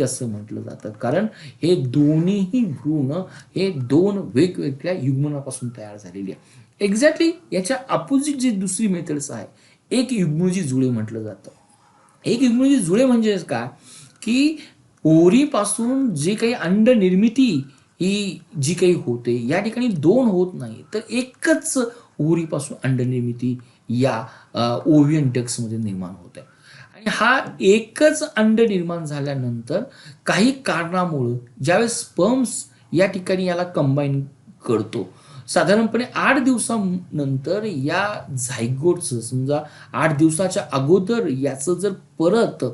असं म्हटलं जातं, कारण हे दोन्हीही भ्रूण हे दोन वेगवेगळ्या युग्मनापासून तयार झालेली आहे. एक्झॅक्टली याच्या अपोजिट जी दुसरी मेथड्स आहे, एक युग्मजी जुळे म्हटलं जातं. एक युग्मजी जुळे म्हणजे काय, की ओरीपासून जे काही अंड निर्मिती ही जी काही होते, या ठिकाणी दोन होत नाही, तर एकच ओरीपासून अंड निर्मिती या ओव्हियन डक्ट्समध्ये निर्माण होते. आणि हा एकच अंड निर्माण झाल्यानंतर काही कारणामुळं ज्यावेळेस स्पर्म्स या ठिकाणी याला कंबाईन करतो, साधारणपणे 8 दिवसानंतर या झायगोटचं, समजा 8 दिवसाच्या अगोदर याचं जर परत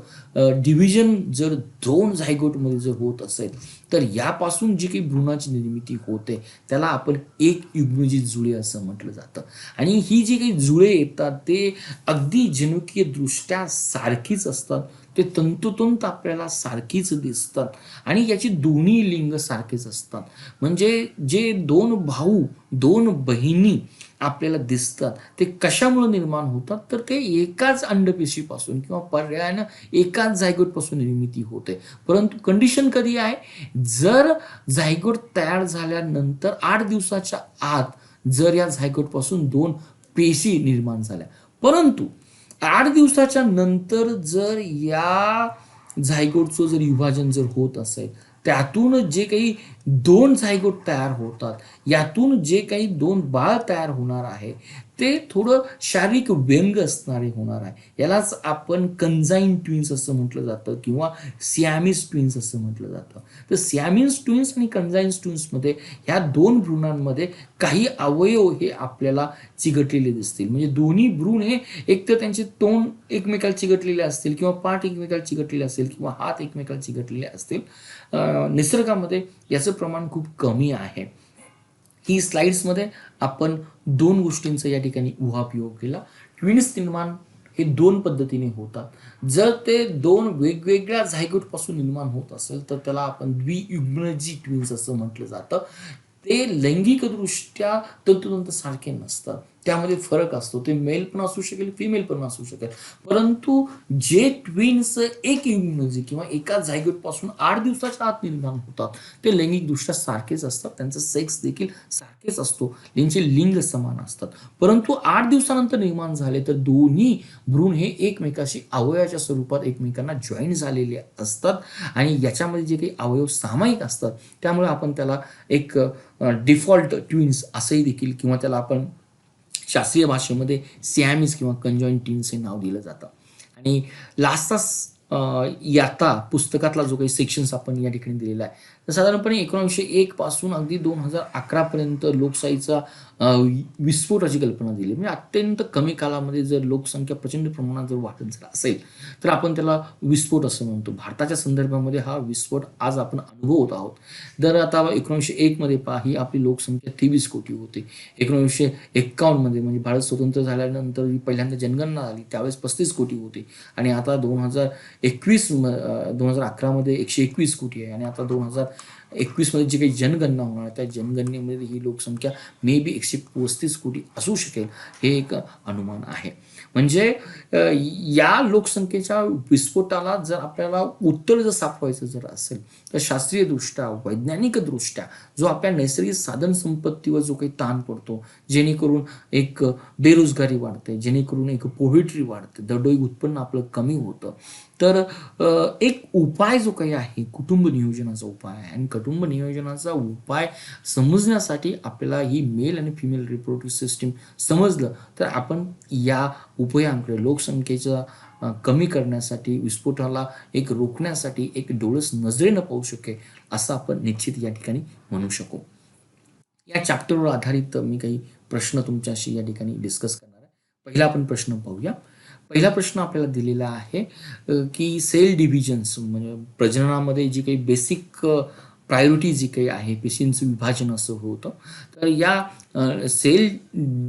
डिव्हिजन जर दोन झायगोटमध्ये जर होत असेल, तर यापासून जी काही भ्रूणाची निर्मिती होते त्याला आपण एक युग्मजित जुळे असं म्हटलं जातं. आणि ही जी काही जुळे येतात ते अगदी जनुकीय दृष्ट्या सारखीच असतात, ते तंतोतंत आपल्याला सारखीच दिसतात आणि याची दोन्ही लिंग सारखेच असतात. म्हणजे जे दोन भाऊ दोन बहिणी आपल्याला दिसतात ते कशामुळे निर्माण होतात, तर ते एकाच अंडपेशीपासून किंवा पर्यायानं एकाच झायगोटपासून निर्मिती होते. परंतु कंडिशन कधी आहे, जर झायगोट तयार झाल्यानंतर 8 दिवसाच्या आत जर या झायगोटपासून दोन पेशी निर्माण झाल्या, परंतु 8 दिवसाच्या नंतर जर या झायगोटचं जर विभाजन जर होत असेल, त्यातून जे काही दोन झायगोट तयार होतात, यातून जे काही दोन बाळ तयार होणार आहे ते थोडं शारीरिक व्यंग असणारे होणार आहे. यालाच आपण कंजाईन ट्विन्स असं म्हटलं जातं किंवा सियामीस ट्विन्स असं म्हटलं जातं. तर सियामीस ट्विन्स आणि कंजाईन्स ट्विन्समध्ये ह्या दोन भ्रूणांमध्ये काही अवयव हे आपल्याला चिकटलेले दिसतील. म्हणजे दोन्ही भ्रूण हे एक तर त्यांचे तोंड एकमेकाला चिकटलेले असतील किंवा पाठ एकमेकाला चिकटलेले असतील किंवा हात एकमेकाला चिकटलेले असतील. निसर्गामध्ये याचं प्रमाण खूप कमी आहे. ही स्लाइड्समध्ये आपण दोन गोष्टींचा या ठिकाणी ऊहापोह केला. ट्विन्स निर्माण हे दोन पद्धतीने होतात. जर ते दोन वेगवेगळ्या झायगोटपासून निर्माण होत असेल तर त्याला आपण द्वियुग्मजी ट्विन्स असं म्हटलं जातं. ते लैंगिकदृष्ट्या तंतोतंत सारखे नसतात, त्यामध्ये फरक असतो. ते मेल पण असू शकेल, फिमेल पण असू शकेल. परंतु जे ट्विन्स एक युग्मजी किंवा एका झायगोटपासून 8 दिवसाच्या आत निर्माण होतात ते लैंगिकदृष्ट्या सारखेच असतात, त्यांचा सेक्स देखील सारखेच असतो, त्यांचे लिंग समान असतात. परंतु 8 दिवसानंतर निर्माण झाले तर दोन्ही भ्रूण हे एकमेकाशी अवयवाच्या स्वरूपात एकमेकांना जॉईन झालेले असतात आणि याच्यामध्ये जे काही अवयव सामायिक असतात त्यामुळे आपण त्याला एक डिफॉल्ट ट्विन्स असंही देखील किंवा त्याला आपण शास्त्रीय भाषेमध्ये सियामीस किंवा कंजॉईंट ट्विन्स हे नाव दिलं जातं. आणि लास्टचा याता पुस्तकातला जो काही सेक्शन्स आपण या ठिकाणी दिलेला आहे, तर साधारणपणे 1901 पासून अगदी 2011 पर्यंत लोकशाहीचा विस्फोटाची कल्पना दिली. म्हणजे अत्यंत कमी कालामध्ये जर लोकसंख्या प्रचंड प्रमाणात जर वाढत झाला असेल तर आपण त्याला विस्फोट असं म्हणतो. भारताच्या संदर्भामध्ये हा विस्फोट आज आपण अनुभवत आहोत. तर आता 1901 मध्ये पहा, ही आपली लोकसंख्या 23 कोटी होती. 1951 मध्ये म्हणजे भारत स्वतंत्र झाल्यानंतर पहिल्यांदा जनगणना झाली त्यावेळेस 35 कोटी होती आणि आता 2011 मध्ये 121 कोटी आहे आणि आता 2021 मध्ये जी काही जनगणना होणार त्या जनगणनेमध्ये ही लोकसंख्या मे बी 135 कोटी असू शकेल, हे एक अनुमान आहे. म्हणजे या लोकसंख्येच्या विस्फोटाला जर आपल्याला उत्तर जर सापवायचं जर असेल तर शास्त्रीयदृष्ट्या वैज्ञानिकदृष्ट्या जो आपल्या नैसर्गिक साधन संपत्तीवर जो काही ताण पडतो, जेणेकरून एक बेरोजगारी वाढते, जेणेकरून एक पोव्हर्टी वाढते, दरडोई उत्पन्न आपलं कमी होतं, तर एक उपाय जो काही आहे कुटुंब नियोजनाचा उपाय आहे. आणि कुटुंब नियोजनाचा उपाय समजण्यासाठी आपल्याला ही मेल आणि फिमेल रिप्रोडक्टिव्ह सिस्टीम समजलं तर आपण या उपायांकडे लोकसंख्येचा कमी करण्यासाठी, विस्फोटाला एक रोखण्यासाठी एक डोळस नजरेनं पाहू शकेल असं आपण निश्चित या ठिकाणी म्हणू शकू. या चॅप्टरवर आधारित मी काही प्रश्न तुमच्याशी या ठिकाणी डिस्कस करणार आहे. पहिला आपण प्रश्न पाहूया. पहिला प्रश्न आपल्याला दिलेला आहे की सेल डिव्हिजन्स म्हणजे प्रजननामध्ये जी काही बेसिक प्रायोरिटी जी काही आहे पेशींचं विभाजन असं होतं. तर या सेल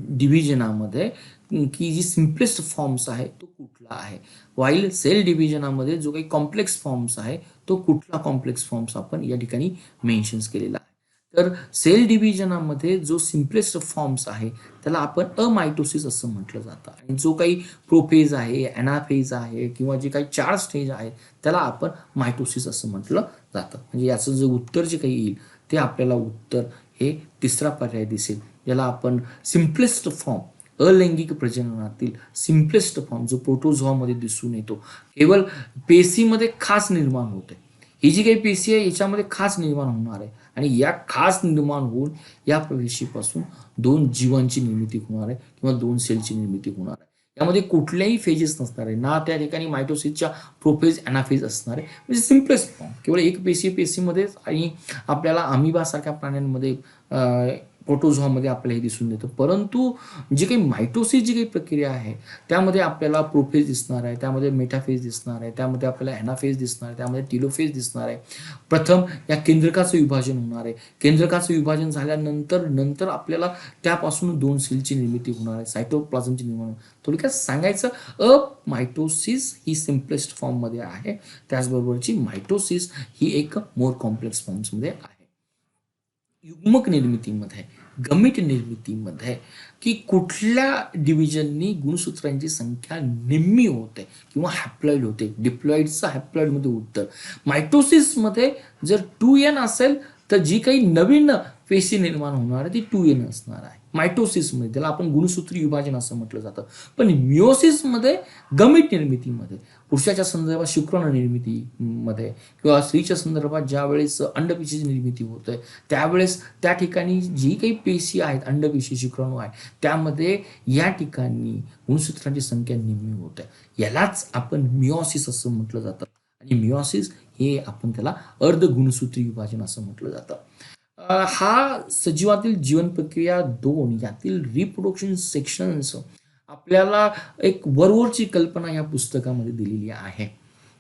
डिव्हिजनामध्ये की जी सिम्पलेस्ट फॉर्म्स आहे तो कुठला आहे, वाईल सेल डिव्हिजनामध्ये जो काही कॉम्प्लेक्स फॉर्म्स आहे तो कुठला कॉम्प्लेक्स फॉर्म्स आपण या ठिकाणी मेन्शन्स केलेला आहे. तर सेल डिव्हिजनामध्ये जो सिम्पलेस्ट फॉर्म्स आहे त्याला आपण अमायटोसिस असं म्हटलं जातं आणि जो काही प्रोफेज आहे, ॲनाफेज आहे किंवा जे काही 4 स्टेज आहेत त्याला आपण मायटोसिस असं म्हटलं जातं. म्हणजे याचं जे उत्तर जे काही येईल ते आपल्याला उत्तर हे तिसरा पर्याय दिसेल, ज्याला आपण सिम्पलेस्ट फॉर्म अलैंगिक प्रजननातील सिम्पलेस्ट फॉर्म जो प्रोटोझोआमध्ये दिसून येतो, केवळ पेशीमध्ये खास निर्माण होते. ही जी काही पेशी आहे याच्यामध्ये खास निर्माण होणार आहे आणि या खास निर्माण होऊन या पेशीपासून 2 जीवांची निर्मिती होणार आहे किंवा 2 सेलची निर्मिती होणार आहे. यामध्ये कुठल्याही फेजेस नसणार आहे, ना त्या ठिकाणी मायटोसिसच्या प्रोफेज ॲनाफेज असणार आहे. म्हणजे सिम्पलेस्ट फॉर्म केवळ एक पेशीमध्येच आणि आपल्याला अमिबासारख्या प्राण्यांमध्ये प्रोटोझोआमध्ये आपल्याला हे दिसून येतं. परंतु जी काही मायटोसिस जी काही प्रक्रिया आहे त्यामध्ये आपल्याला प्रोफेज दिसणार आहे, त्यामध्ये मेटाफेज दिसणार आहे, त्यामध्ये आपल्याला ॲनाफेज दिसणार आहे, त्यामध्ये टिलोफेज दिसणार आहे. प्रथम या केंद्रकाचं विभाजन होणार आहे. केंद्रकाचं विभाजन झाल्यानंतर आपल्याला त्यापासून 2 सेलची निर्मिती होणार आहे, सायटोप्लाझमची निर्माण. थोडक्यात सांगायचं मायटोसिस ही सिम्पलेस्ट फॉर्ममध्ये आहे, त्याचबरोबरची मायटोसिस ही एक मोर कॉम्प्लेक्स फॉर्म्समध्ये आहे. युग्मक निर्मितीमध्ये, गमीट निर्मितीमध्ये की कुठल्या डिव्हिजननी गुणसूत्रांची संख्या निम्मी होते किंवा हॅप्लॉइड होते, डिप्लॉइडचं हॅप्लॉइडमध्ये उत्तर. मायटोसिसमध्ये जर 2n असेल तर जी काही नवीन पेशी निर्माण होणार आहे ती 2n असणार आहे मायटोसिसमध्ये, त्याला आपण गुणसूत्री विभाजन असं म्हटलं जातं. पण मिओसिसमध्ये गमीट निर्मितीमध्ये, पुरुषाच्या संदर्भात शुक्राणू निर्मितीमध्ये किंवा स्त्रीच्या संदर्भात ज्या वेळेस अंडपेशीची निर्मिती होते त्यावेळेस त्या ठिकाणी जी काही पेशी आहेत, अंडपेशी, शुक्राणू आहे, त्यामध्ये या ठिकाणी गुणसूत्रांची संख्या निम्मी होते. यालाच आपण मिओसिस असं म्हटलं जातं आणि मिओसिस हे आपण त्याला अर्धगुणसूत्री विभाजन असं म्हटलं जातं. हा सजीवातील जीवन प्रक्रिया 2 यातील रिप्रोडक्शन सेक्शन्स आपल्याला एक वरवरची कल्पना या पुस्तकामध्ये दिलेली आहे.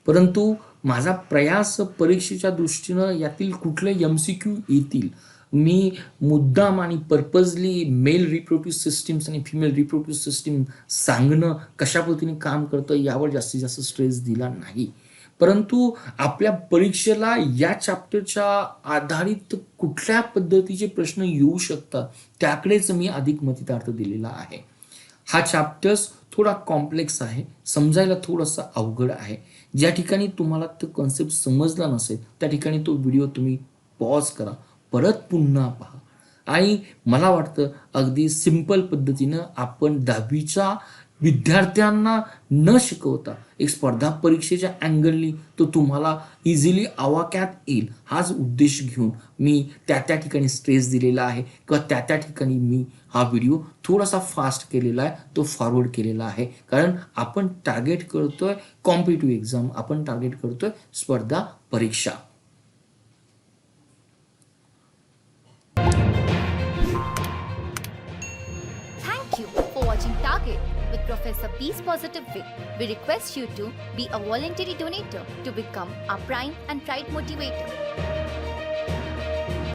परंतु माझा प्रयास परीक्षेच्या दृष्टीनं यातील कुठले MCQ येतील मी मुद्दाम आणि पर्पजली मेल रिप्रोड्यूटिव्ह सिस्टीम्स आणि फिमेल रिप्रोड्यूटिव्ह सिस्टीम सांगणं कशा पद्धतीने काम करतं यावर जास्तीत जास्त स्ट्रेस दिला नाही. परंतु आपल्या परीक्षेला या चॅप्टरच्या आधारित कुठल्या पद्धतीचे प्रश्न येऊ शकतात त्याकडेच मी अधिक मतितार्थ दिलेला आहे. हा चॅप्टर्स थोडा कॉम्प्लेक्स आहे, समजायला थोडासा अवघड आहे. ज्या ठिकाणी तुम्हाला तो कॉन्सेप्ट समजला नसेल त्या ठिकाणी तो व्हिडिओ तुम्ही पॉज करा, परत पुन्हा पहा आणि मला वाटतं अगदी सिंपल पद्धतीनं आपण 10वीच्या विद्यार्थ्यांना न शिकवता एक स्पर्धा परीक्षेच्या अँगलनी तो तुम्हाला इझिली आवाक्यात येईल हाच उद्देश घेऊन मी त्या ठिकाणी स्ट्रेस दिलेला आहे किंवा त्या ठिकाणी मी हा व्हिडिओ थोडासा फास्ट केलेला आहे, तो फॉरवर्ड केलेला आहे. कारण आपण टार्गेट करतोय कॉम्पिटिटिव्ह एक्झाम, आपण टार्गेट करतोय स्पर्धा परीक्षा.
Thank you for watching Target with Professor Peace Positive Way. We request you to be a voluntary donator to become our Prime and Pride Motivator.